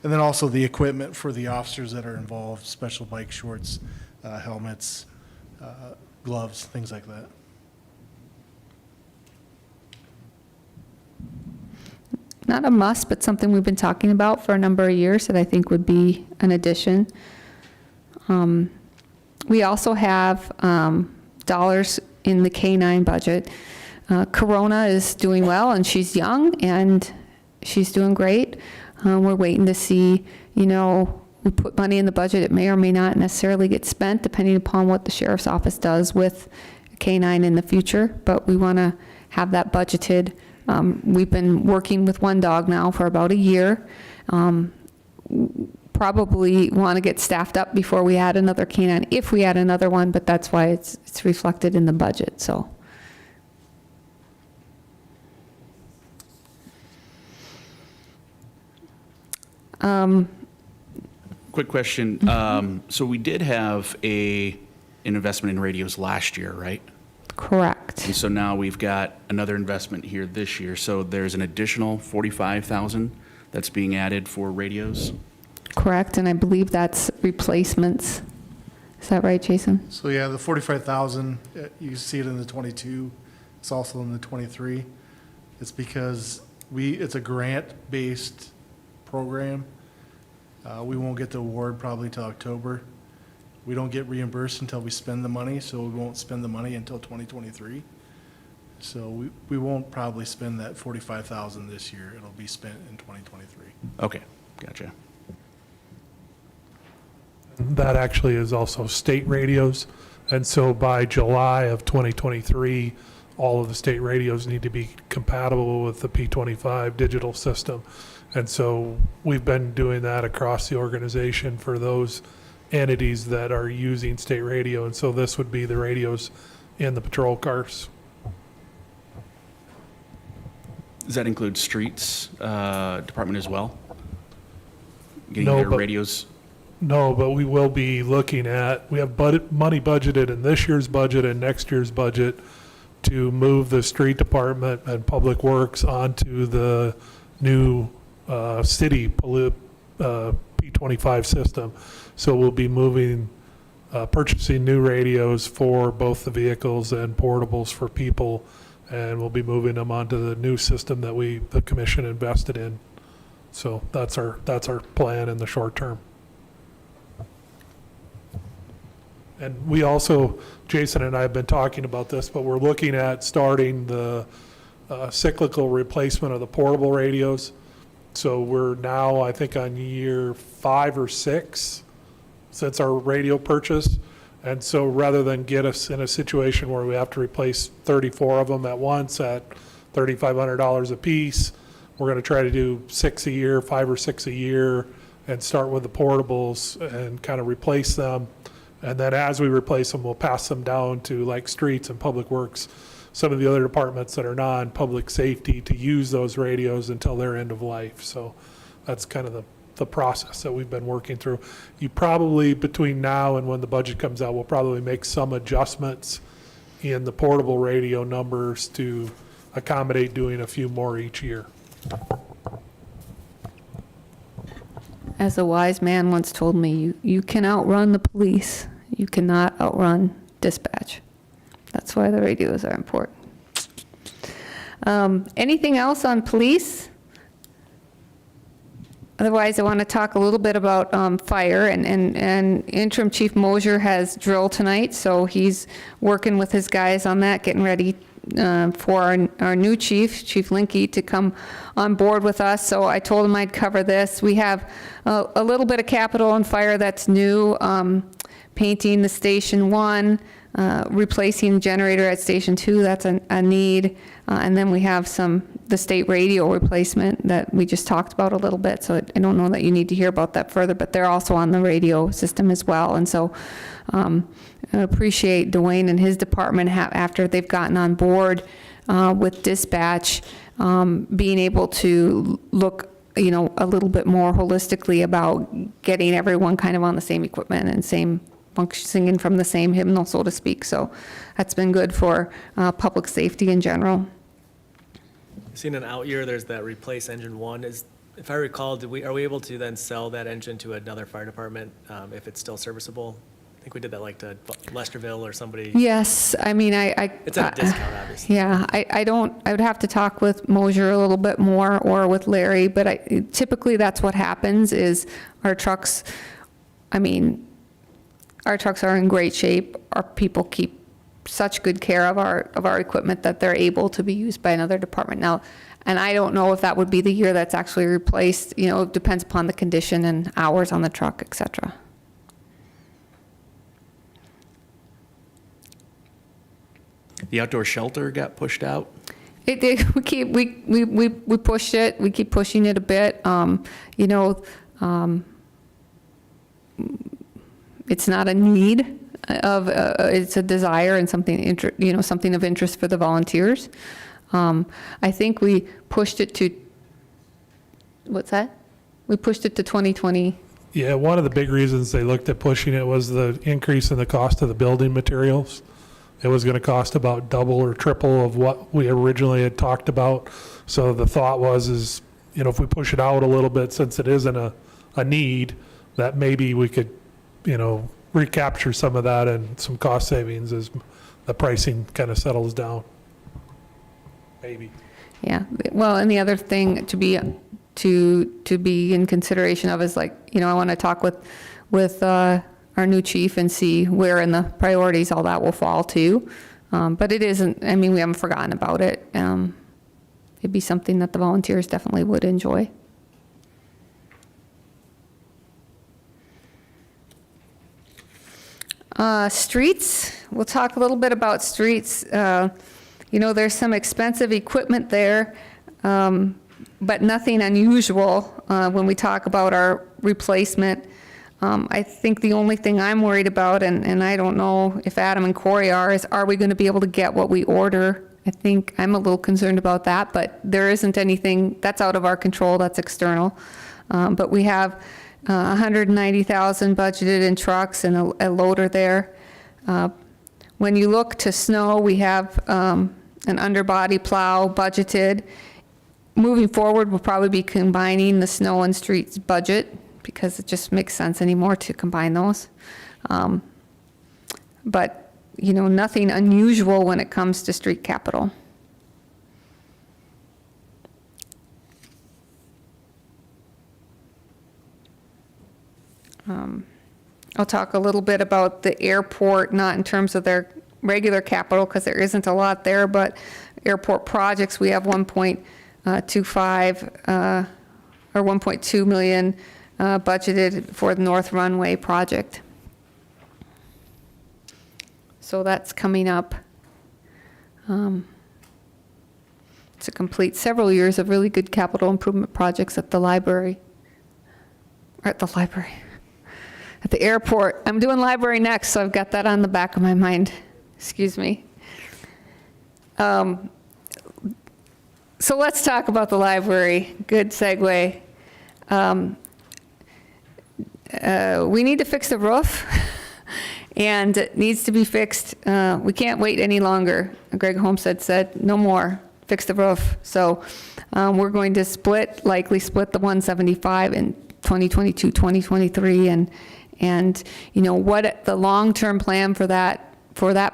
and then also the equipment for the officers that are involved, special bike shorts, helmets, gloves, things like that. Not a must, but something we've been talking about for a number of years that I think would be an addition. We also have dollars in the K-9 budget. Corona is doing well, and she's young, and she's doing great. We're waiting to see, we put money in the budget. It may or may not necessarily get spent, depending upon what the sheriff's office does with K-9 in the future, but we want to have that budgeted. We've been working with one dog now for about a year. Probably want to get staffed up before we add another K-9, if we add another one, but that's why it's reflected in the budget, so. Quick question. So we did have an investment in radios last year, right? Correct. And so now we've got another investment here this year. So there's an additional $45,000 that's being added for radios? Correct, and I believe that's replacements. Is that right, Jason? So yeah, the 45,000, you see it in the 22. It's also in the 23. It's because it's a grant-based program. We won't get the award probably till October. We don't get reimbursed until we spend the money, so we won't spend the money until 2023. So we won't probably spend that 45,000 this year. It'll be spent in 2023. Okay, gotcha. That actually is also state radios. And so by July of 2023, all of the state radios need to be compatible with the P25 digital system. And so we've been doing that across the organization for those entities that are using state radio. And so this would be the radios in the patrol cars. Does that include streets department as well? Getting No, their but- radios? No, but we will be looking at, we have money budgeted in this year's budget and next year's budget to move the street department and public works onto the new city P25 system. So we'll be moving, purchasing new radios for both the vehicles and portables for people, and we'll be moving them onto the new system that the commission invested in. So that's our plan in the short term. And we also, Jason and I have been talking about this, but we're looking at starting the cyclical replacement of the portable radios. So we're now, I think, on year 5 or 6 since our radio purchase. And so rather than get us in a situation where we have to replace 34 of them at once at $3,500 a piece, we're going to try to do 6 a year, 5 or 6 a year, and start with the portables and kind of replace them. And then as we replace them, we'll pass them down to like streets and public works, some of the other departments that are non-public safety, to use those radios until their end of life. So that's kind of the process that we've been working through. You probably, between now and when the budget comes out, we'll probably make some adjustments in the portable radio numbers to accommodate doing a few more each year. As a wise man once told me, you can outrun the police, you cannot outrun dispatch. That's why the radios are important. Anything else on police? Otherwise, I want to talk a little bit about fire, and Interim Chief Mosier has drill tonight, so he's working with his guys on that, getting ready for our new chief, Chief Linke, to come on board with us. So I told him I'd cover this. We have a little bit of capital on fire that's new, painting the Station 1, replacing the generator at Station 2, that's a need. And then we have the state radio replacement that we just talked about a little bit. So I don't know that you need to hear about that further, but they're also on the radio system as well. And so I appreciate Dwayne and his department after they've gotten on board with dispatch, being able to look, a little bit more holistically about getting everyone kind of on the same equipment and same singing from the same hymnal, so to speak. So that's been good for public safety in general. Seen an out year, there's that replace engine 1. If I recall, are we able to then sell that engine to another fire department if it's still serviceable? I think we did that like to Lesterville or somebody. Yes, I mean, It's at a discount, obviously. Yeah, I would have to talk with Mosier a little bit more, or with Larry, but typically that's what happens is our trucks are in great shape. Our people keep such good care of our equipment that they're able to be used by another department now. And I don't know if that would be the year that's actually replaced. It depends upon the condition and hours on the truck, et cetera. The outdoor shelter got pushed out? It did. We pushed it. We keep pushing it a bit. It's not a need it's a desire and something something of interest for the volunteers. I think we pushed it to, what's that? We pushed it to 2020. Yeah, one of the big reasons they looked at pushing it was the increase in the cost of the building materials. It was going to cost about double or triple of what we originally had talked about. So the thought is, if we push it out a little bit, since it isn't a need, that maybe we could, recapture some of that and some cost savings as the pricing kind of settles down. Maybe. Yeah. Well, and the other thing to be in consideration of is I want to talk with our new chief and see where in the priorities all that will fall to. But it isn't, we haven't forgotten about it. It'd be something that the volunteers definitely would enjoy. Streets, we'll talk a little bit about streets. There's some expensive equipment there, but nothing unusual when we talk about our replacement. I think the only thing I'm worried about, and I don't know if Adam and Corey are we going to be able to get what we order? I think I'm a little concerned about that, but there isn't anything that's out of our control, that's external. But we have $190,000 budgeted in trucks and a loader there. When you look to snow, we have an underbody plow budgeted. Moving forward, we'll probably be combining the snow and streets budget because it just makes sense anymore to combine those. But, you know, nothing unusual when it comes to street capital. I'll talk a little bit about the airport, not in terms of their regular capital, because there isn't a lot there, but airport projects, we have 1.25 or 1.2 million budgeted for the North Runway project. So that's coming up to complete several years of really good capital improvement projects at the library, or at the library. At the airport. I'm doing library next, so I've got that on the back of my mind. Excuse me. So let's talk about the library. Good segue. We need to fix the roof, and it needs to be fixed. We can't wait any longer. Greg Homestead said, no more, fix the roof. So we're going to likely split the 175 in 2022, 2023, and you know what the long-term plan for that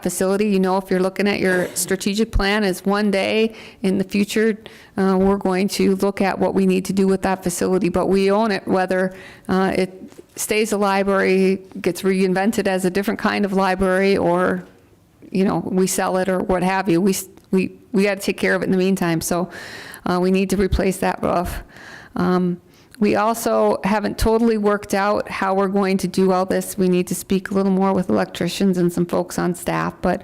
facility, you know, if you're looking at your strategic plan, is one day in the future we're going to look at what we need to do with that facility, but we own it, whether it stays a library, gets reinvented as a different kind of library, or you know, we sell it or what have you. We got to take care of it in the meantime, so we need to replace that roof. We also haven't totally worked out how we're going to do all this. We need to speak a little more with electricians and some folks on staff, but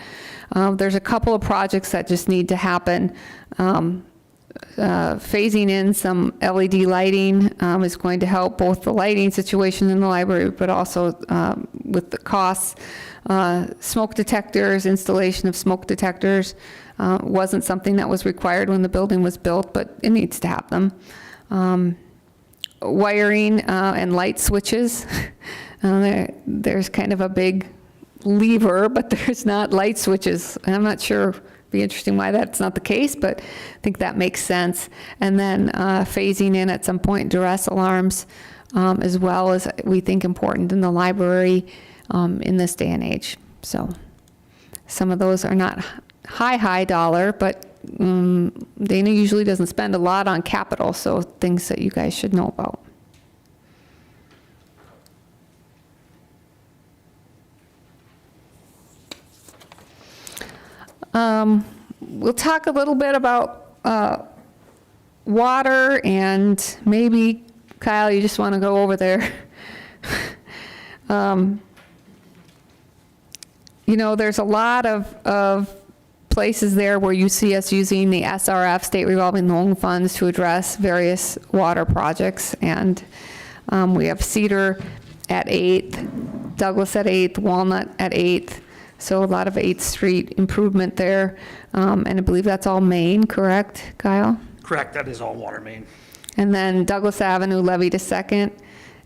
there's a couple of projects that just need to happen. Phasing in some LED lighting is going to help both the lighting situation in the library, but also with the costs. Smoke detectors, installation of smoke detectors wasn't something that was required when the building was built, but it needs to have them. Wiring and light switches. There's kind of a big lever, but there's not light switches. And I'm not sure, be interesting why that's not the case, but I think that makes sense. And then phasing in at some point duress alarms, as well as we think important in the library in this day and age. So some of those are not high dollar, but Dana usually doesn't spend a lot on capital, so things that you guys should know about. We'll talk a little bit about water, and maybe, Kyle, you just want to go over there. You know, there's a lot of places there where you see us using the SRF, State Revolving Loan Funds, to address various water projects. And we have Cedar at 8th, Douglas at 8th, Walnut at 8th. So a lot of 8th Street improvement there. And I believe that's all Main, correct, Kyle? Correct, that is all water main. And then Douglas Avenue, Levy to 2nd,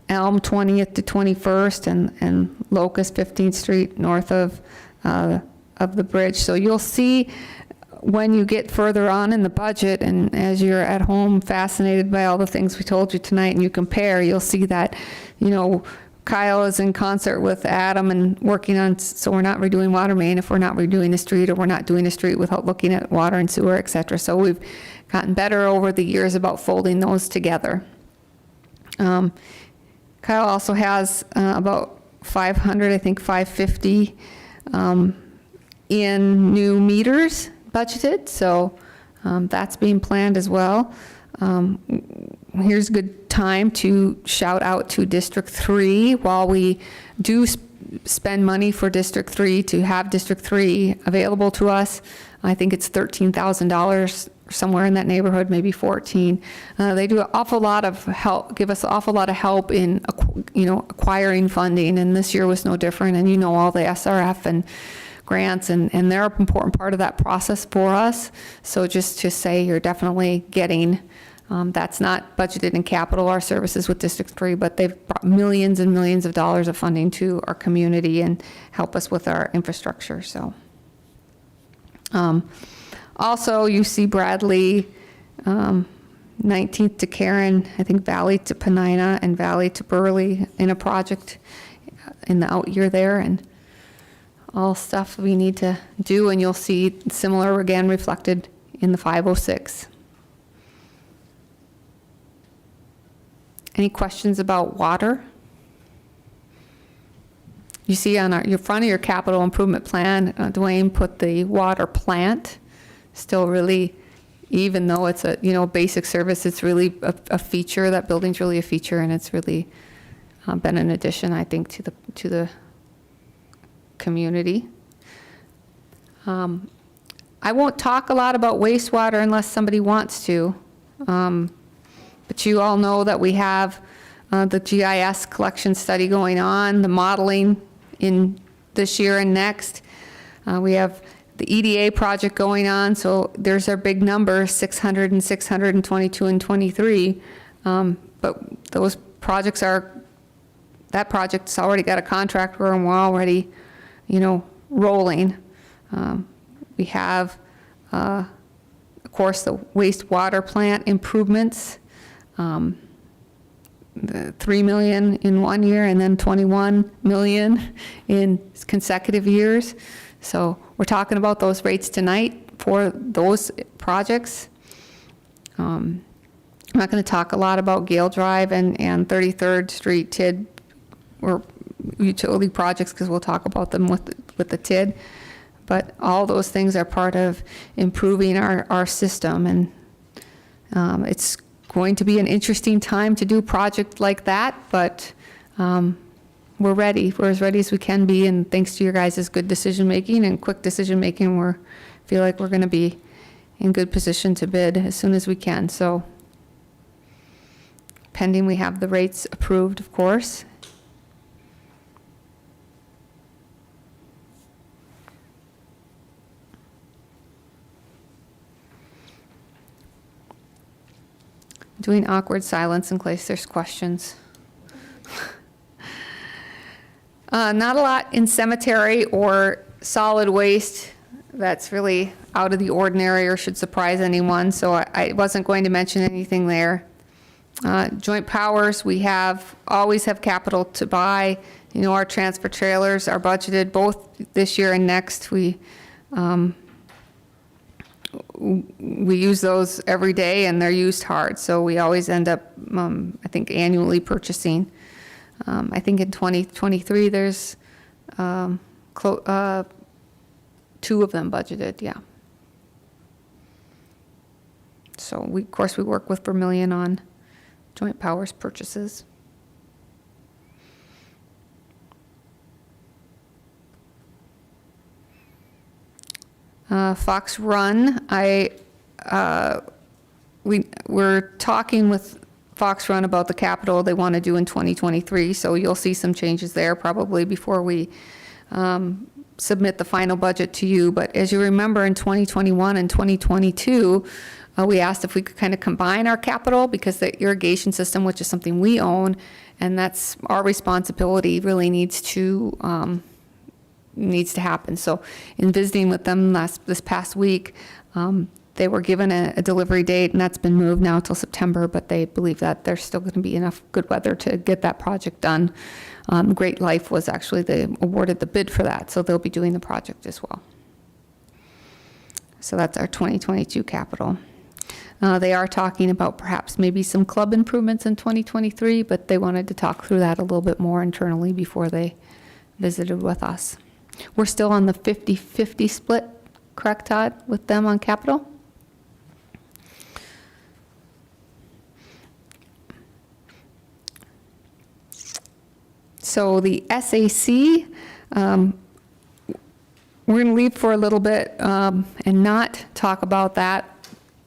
Elm 20th to 21st, and Locust 15th Street north of the bridge. So you'll see when you get further on in the budget, and as you're at home fascinated by all the things we told you tonight, and you compare, you'll see that, you know, Kyle is in concert with Adam and working on, so we're not redoing water main if we're not redoing a street, or we're not doing a street without looking at water and sewer, et cetera. So we've gotten better over the years about folding those together. Kyle also has about 500, I think 550 in new meters budgeted, so that's being planned as well. Here's a good time to shout out to District 3. While we do spend money for District 3 to have District 3 available to us, I think it's $13,000, somewhere in that neighborhood, maybe 14. They do an awful lot of help, give us an awful lot of help in, you know, acquiring funding, and this year was no different. And you know, all the SRF and grants, and they're an important part of that process for us. So just to say, you're definitely getting, that's not budgeted in capital, our services with District 3, but they've brought millions and millions of dollars of funding to our community and help us with our infrastructure. So Also, UC Bradley, 19th to Karen, I think Valley to Penina, and Valley to Burley in a project in the out year there, and all stuff we need to do, and you'll see similar again reflected in the 506. Any questions about water? You see on your front of your capital improvement plan, Dwayne put the water plant, still really, even though it's a, basic service, it's really a feature. That building's really a feature, and it's really been an addition, I think, to the community. I won't talk a lot about wastewater unless somebody wants to, but you all know that we have the GIS collection study going on, the modeling in this year and next. We have the EDA project going on, so there's our big number, 600 and 622 and 23. But those projects that project's already got a contractor, and we're already, rolling. We have, of course, the wastewater plant improvements, the $3 million in 1 year and then $21 million in consecutive years. So we're talking about those rates tonight for those projects. I'm not going to talk a lot about Gale Drive and 33rd Street TID or utility projects, because we'll talk about them with the TID. But all those things are part of improving our system, and it's going to be an interesting time to do a project like that, but we're ready. We're as ready as we can be, and thanks to your guys' good decision-making and quick decision-making, feel like we're going to be in good position to bid as soon as we can. So pending we have the rates approved, of course. Doing awkward silence in case there's questions. Not a lot in cemetery or solid waste that's really out of the ordinary or should surprise anyone, so I wasn't going to mention anything there. Joint powers, we always have capital to buy. Our transfer trailers are budgeted both this year and next. We use those every day, and they're used hard, so we always end up, I think, annually purchasing. I think in 2023, there's 2 of them budgeted, yeah. So of course, we work with Vermillion on joint powers purchases. Fox Run, we're talking with Fox Run about the capital they want to do in 2023, so you'll see some changes there probably before we submit the final budget to you. But as you remember, in 2021 and 2022, we asked if we could kind of combine our capital, because the irrigation system, which is something we own, and that's our responsibility, really needs to happen. So in visiting with them this past week, they were given a delivery date, and that's been moved now till September, but they believe that there's still going to be enough good weather to get that project done. Great Life was actually, they awarded the bid for that, so they'll be doing the project as well. So that's our 2022 capital. They are talking about perhaps maybe some club improvements in 2023, but they wanted to talk through that a little bit more internally before they visited with us. We're still on the 50-50 split, correct, Todd, with them on capital? So the SAC, we're going to leave for a little bit and not talk about that.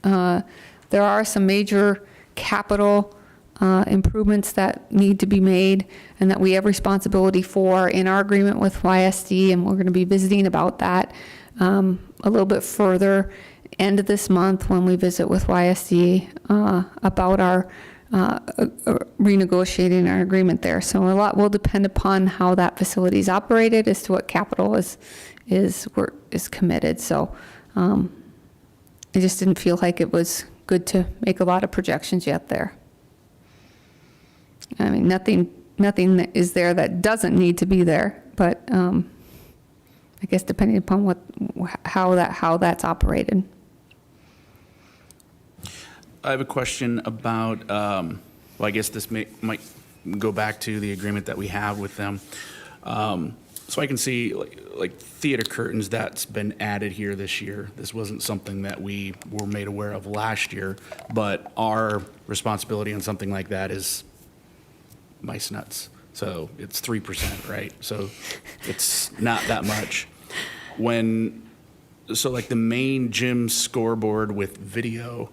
There are some major capital improvements that need to be made and that we have responsibility for in our agreement with YSD, and we're going to be visiting about that a little bit further end of this month when we visit with YSD about our renegotiating our agreement there. So a lot will depend upon how that facility is operated as to what capital is committed. So I just didn't feel like it was good to make a lot of projections yet there. I mean, nothing that is there that doesn't need to be there, but I guess depending upon how that's operated. I have a question about, well, I guess this might go back to the agreement that we have with them. So I can see like theater curtains that's been added here this year. This wasn't something that we were made aware of last year, but our responsibility on something like that is mice nuts. So it's 3%, right? So it's not that much. So like the main gym scoreboard with video,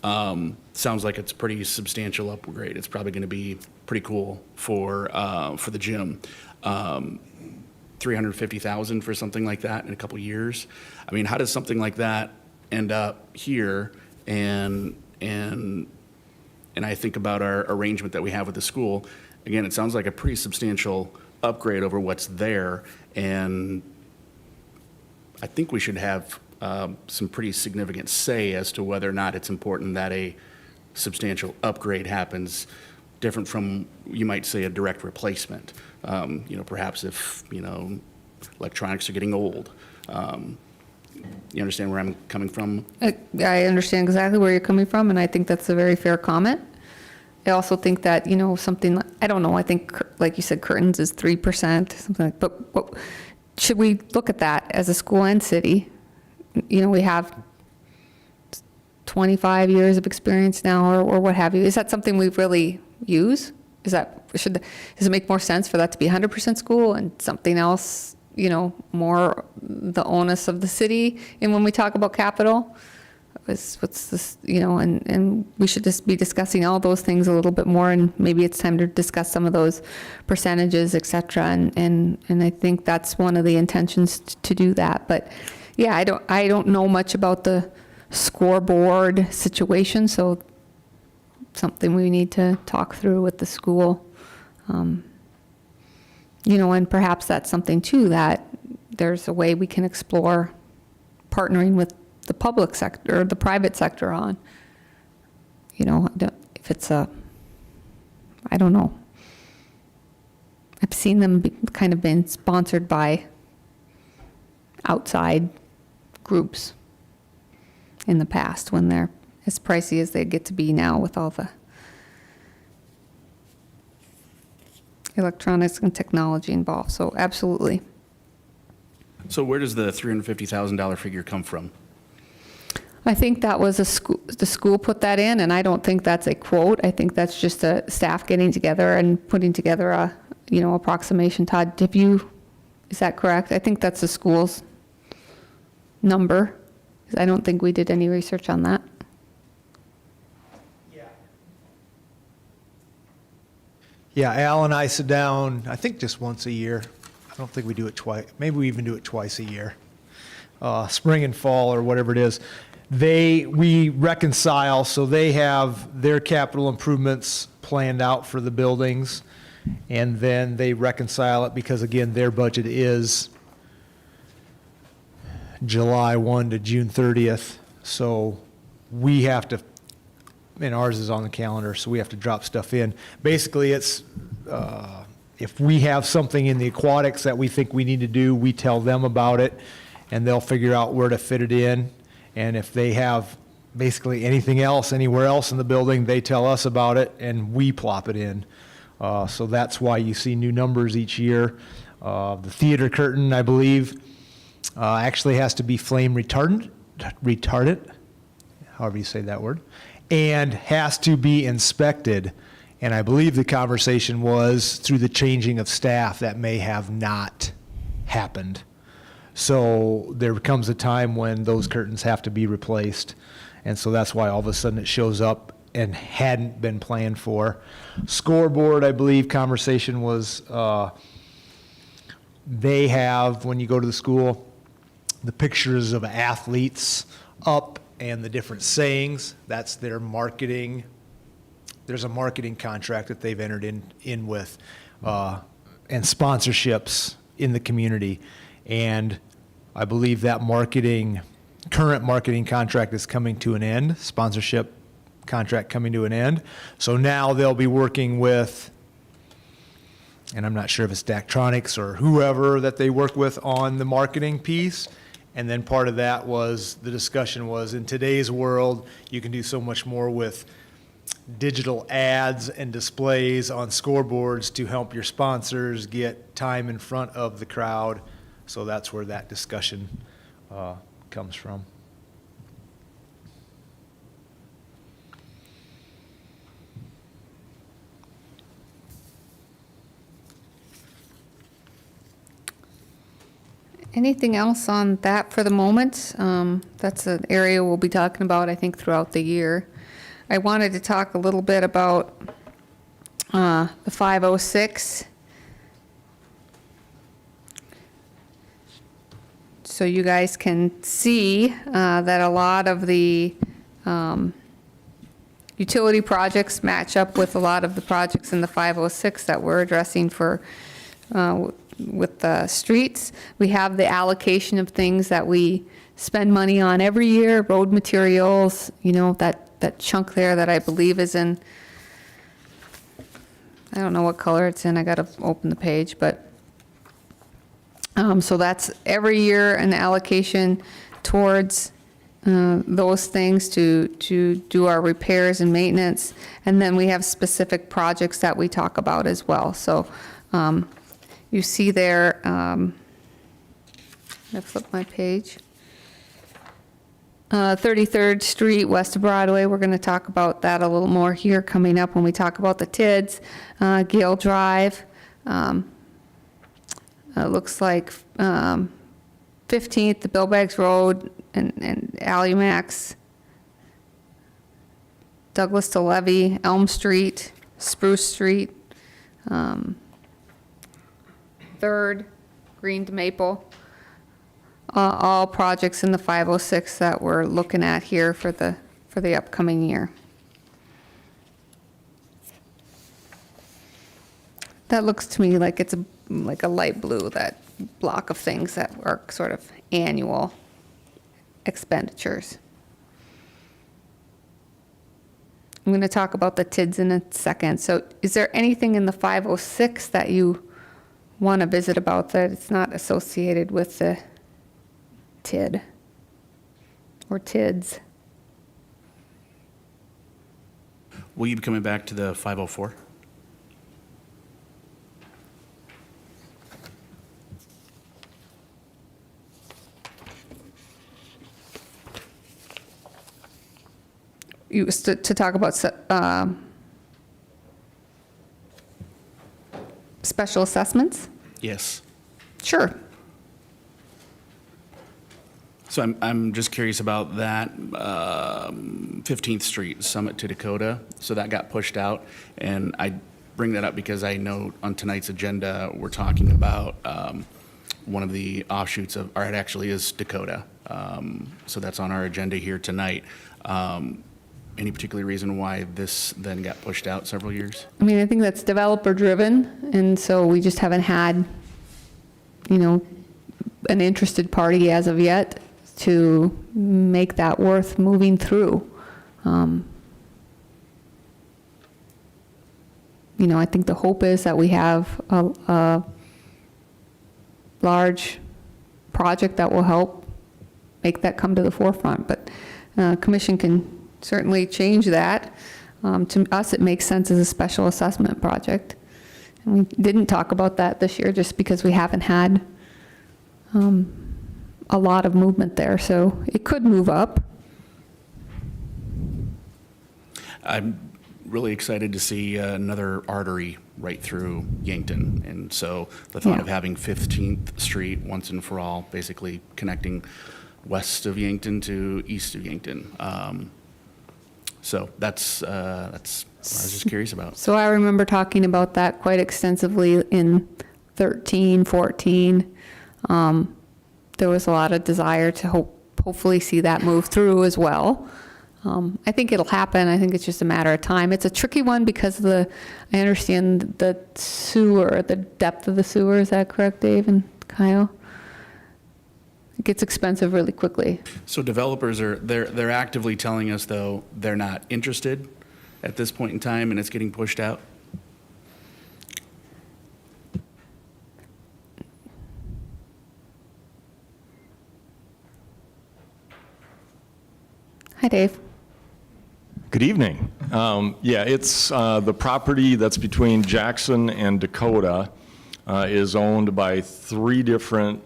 sounds like it's a pretty substantial upgrade. It's probably going to be pretty cool for the gym. 350,000 for something like that in a couple years. I mean, how does something like that end up here? And I think about our arrangement that we have with the school. Again, it sounds like a pretty substantial upgrade over what's there, and I think we should have some pretty significant say as to whether or not it's important that a substantial upgrade happens, different from, you might say, a direct replacement. Perhaps if, electronics are getting old. You understand where I'm coming from? I understand exactly where you're coming from, and I think that's a very fair comment. I also think that, something, I don't know, I think, like you said, curtains is 3%, something like, but should we look at that as a school and city? We have 25 years of experience now, or what have you. Is that something we really use? Does it make more sense for that to be 100% school and something else, more the onus of the city? And when we talk about capital, what's this, and we should just be discussing all those things a little bit more, and maybe it's time to discuss some of those percentages, et cetera. And I think that's one of the intentions to do that. But yeah, I don't know much about the scoreboard situation, so something we need to talk through with the school. And perhaps that's something too, that there's a way we can explore partnering with the public sector or the private sector on, if it's I don't know. I've seen them kind of been sponsored by outside groups in the past when they're as pricey as they get to be now with all the electronics and technology involved. So absolutely. So where does the $350,000 figure come from? I think that was the school put that in, and I don't think that's a quote. I think that's just a staff getting together and putting together a, approximation. Todd, is that correct? I think that's the school's number. I don't think we did any research on that. Yeah, Al and I sit down, I think just once a year. I don't think we do it twice. Maybe we even do it twice a year. Spring and fall or whatever it is. We reconcile, so they have their capital improvements planned out for the buildings, and then they reconcile it because, again, their budget is July 1 to June 30th. So we have to, and ours is on the calendar, so we have to drop stuff in. Basically, it's if we have something in the aquatics that we think we need to do, we tell them about it, and they'll figure out where to fit it in. And if they have basically anything else, anywhere else in the building, they tell us about it, and we plop it in. So that's why you see new numbers each year. The theater curtain, I believe, actually has to be flame retardant, however you say that word, and has to be inspected. And I believe the conversation was through the changing of staff that may have not happened. So there comes a time when those curtains have to be replaced. And so that's why all of a sudden it shows up and hadn't been planned for. Scoreboard, I believe, conversation was they have, when you go to the school, the pictures of athletes up and the different sayings. That's their marketing. There's a marketing contract that they've entered in with and sponsorships in the community. And I believe that marketing current marketing contract is coming to an end, sponsorship contract coming to an end. So now they'll be working with, and I'm not sure if it's Daktronics or whoever that they work with on the marketing piece. And then part of that was, the discussion was, in today's world, you can do so much more with digital ads and displays on scoreboards to help your sponsors get time in front of the crowd. So that's where that discussion comes from. Anything else on that for the moment? That's an area we'll be talking about, I think, throughout the year. I wanted to talk a little bit about the 506. So you guys can see that a lot of the utility projects match up with a lot of the projects in the 506 that we're addressing for with the streets. We have the allocation of things that we spend money on every year, road materials, you know, that chunk there that I believe is in, I don't know what color it's in, I gotta open the page, but, so that's every year an allocation towards those things to do our repairs and maintenance. And then we have specific projects that we talk about as well. So, you see there, I flip my page. 33rd Street, west of Broadway, we're going to talk about that a little more here coming up when we talk about the TIDs. Gale Drive, looks like 15th, the Billbags Road and Allumax, Douglas to Levy, Elm Street, Spruce Street, 3rd, Green to Maple, all projects in the 506 that we're looking at here for the upcoming year. That looks to me like it's like a light blue, that block of things that are sort of annual expenditures. I'm going to talk about the TIDs in a second. So is there anything in the 506 that you want to visit about that it's not associated with the TID or TIDs? Will you be coming back to the 504? You to talk about special assessments? Yes. Sure. So I'm just curious about that 15th Street Summit to Dakota. So that got pushed out, and I bring that up because I know on tonight's agenda we're talking about one of the offshoots of, or it actually is Dakota. So that's on our agenda here tonight. Any particular reason why this then got pushed out several years? I mean, I think that's developer driven, and so we just haven't had, you know, an interested party as of yet to make that worth moving through. You know, I think the hope is that we have a large project that will help make that come to the forefront, but commission can certainly change that. To us, it makes sense as a special assessment project. And we didn't talk about that this year just because we haven't had a lot of movement there, so it could move up. I'm really excited to see another artery right through Yankton. And so the thought of having 15th Street once and for all, basically connecting west of Yankton to east of Yankton. So that's what I was just curious about. So I remember talking about that quite extensively in 13, 14. There was a lot of desire to hopefully see that move through as well. I think it'll happen. I think it's just a matter of time. It's a tricky one because I understand the sewer, the depth of the sewer. Is that correct, Dave and Kyle? It gets expensive really quickly. So developers they're actively telling us, though, they're not interested at this point in time, and it's getting pushed out? Hi, Dave. Good evening. Yeah, it's the property that's between Jackson and Dakota is owned by 3 different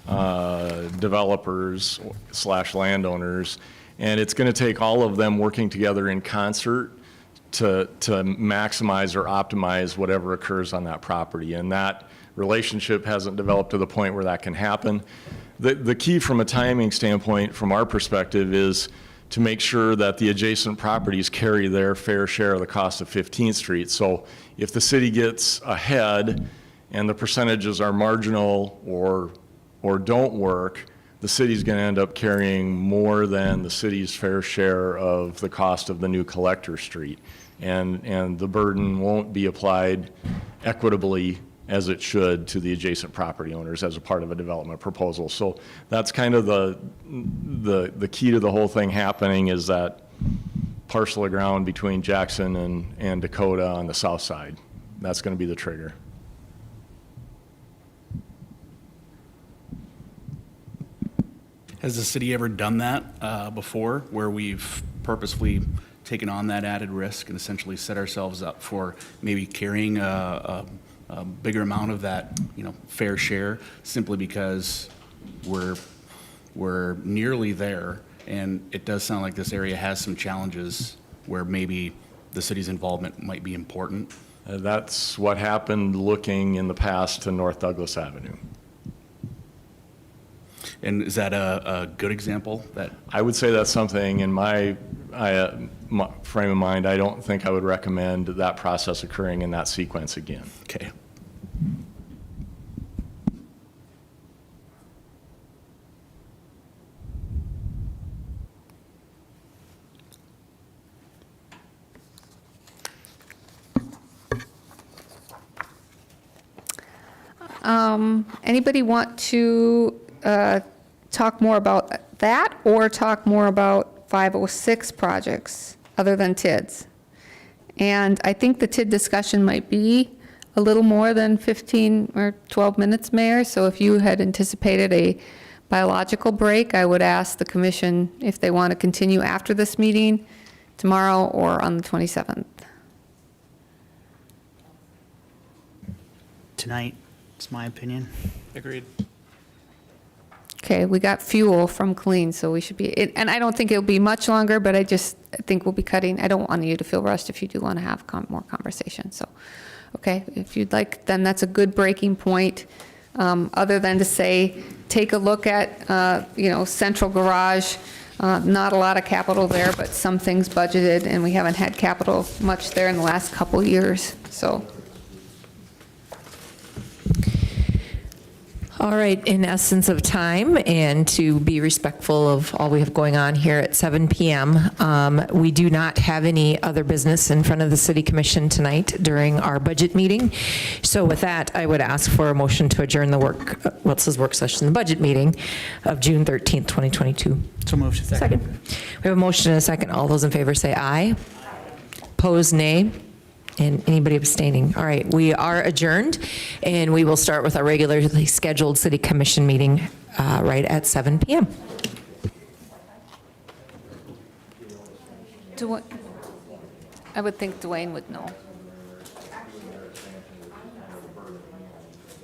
developers / landowners, and it's going to take all of them working together in concert to maximize or optimize whatever occurs on that property. And that relationship hasn't developed to the point where that can happen. The key from a timing standpoint, from our perspective, is to make sure that the adjacent properties carry their fair share of the cost of 15th Street. So if the city gets ahead and the percentages are marginal or don't work, the city's going to end up carrying more than the city's fair share of the cost of the new collector street. And the burden won't be applied equitably as it should to the adjacent property owners as a part of a development proposal. So that's kind of the key to the whole thing happening, is that parcel of ground between Jackson and Dakota on the south side. That's going to be the trigger. Has the city ever done that before, where we've purposefully taken on that added risk and essentially set ourselves up for maybe carrying a bigger amount of that, fair share, simply because we're nearly there, and it does sound like this area has some challenges where maybe the city's involvement might be important? That's what happened looking in the past to North Douglas Avenue. And is that a good example? That I would say that's something in my frame of mind. I don't think I would recommend that process occurring in that sequence again. Okay. Anybody want to talk more about that, or talk more about 506 projects other than TIDs? And I think the TID discussion might be a little more than 15 or 12 minutes, Mayor. So if you had anticipated a biological break, I would ask the commission if they want to continue after this meeting tomorrow or on the 27th. Tonight, is my opinion. Agreed. Okay, we got fuel from Clean, so we should be, and I don't think it'll be much longer, but I think we'll be cutting. I don't want you to feel rushed if you do want to have more conversation. So, okay, if you'd like, then that's a good breaking point. Other than to say, take a look at, central garage. Not a lot of capital there, but some things budgeted, and we haven't had capital much there in the last couple years. So. All right, in essence of time, and to be respectful of all we have going on here at 7 p.m., we do not have any other business in front of the City Commission tonight during our budget meeting. So with that, I would ask for a motion to adjourn the work session, the budget meeting of June 13th, 2022. So moved. Second. We have a motion and a second. All those in favor say aye. Opposed, nay. And anybody abstaining? All right, we are adjourned, and we will start with our regularly scheduled City Commission meeting right at 7 p.m. I would think Dwayne would know.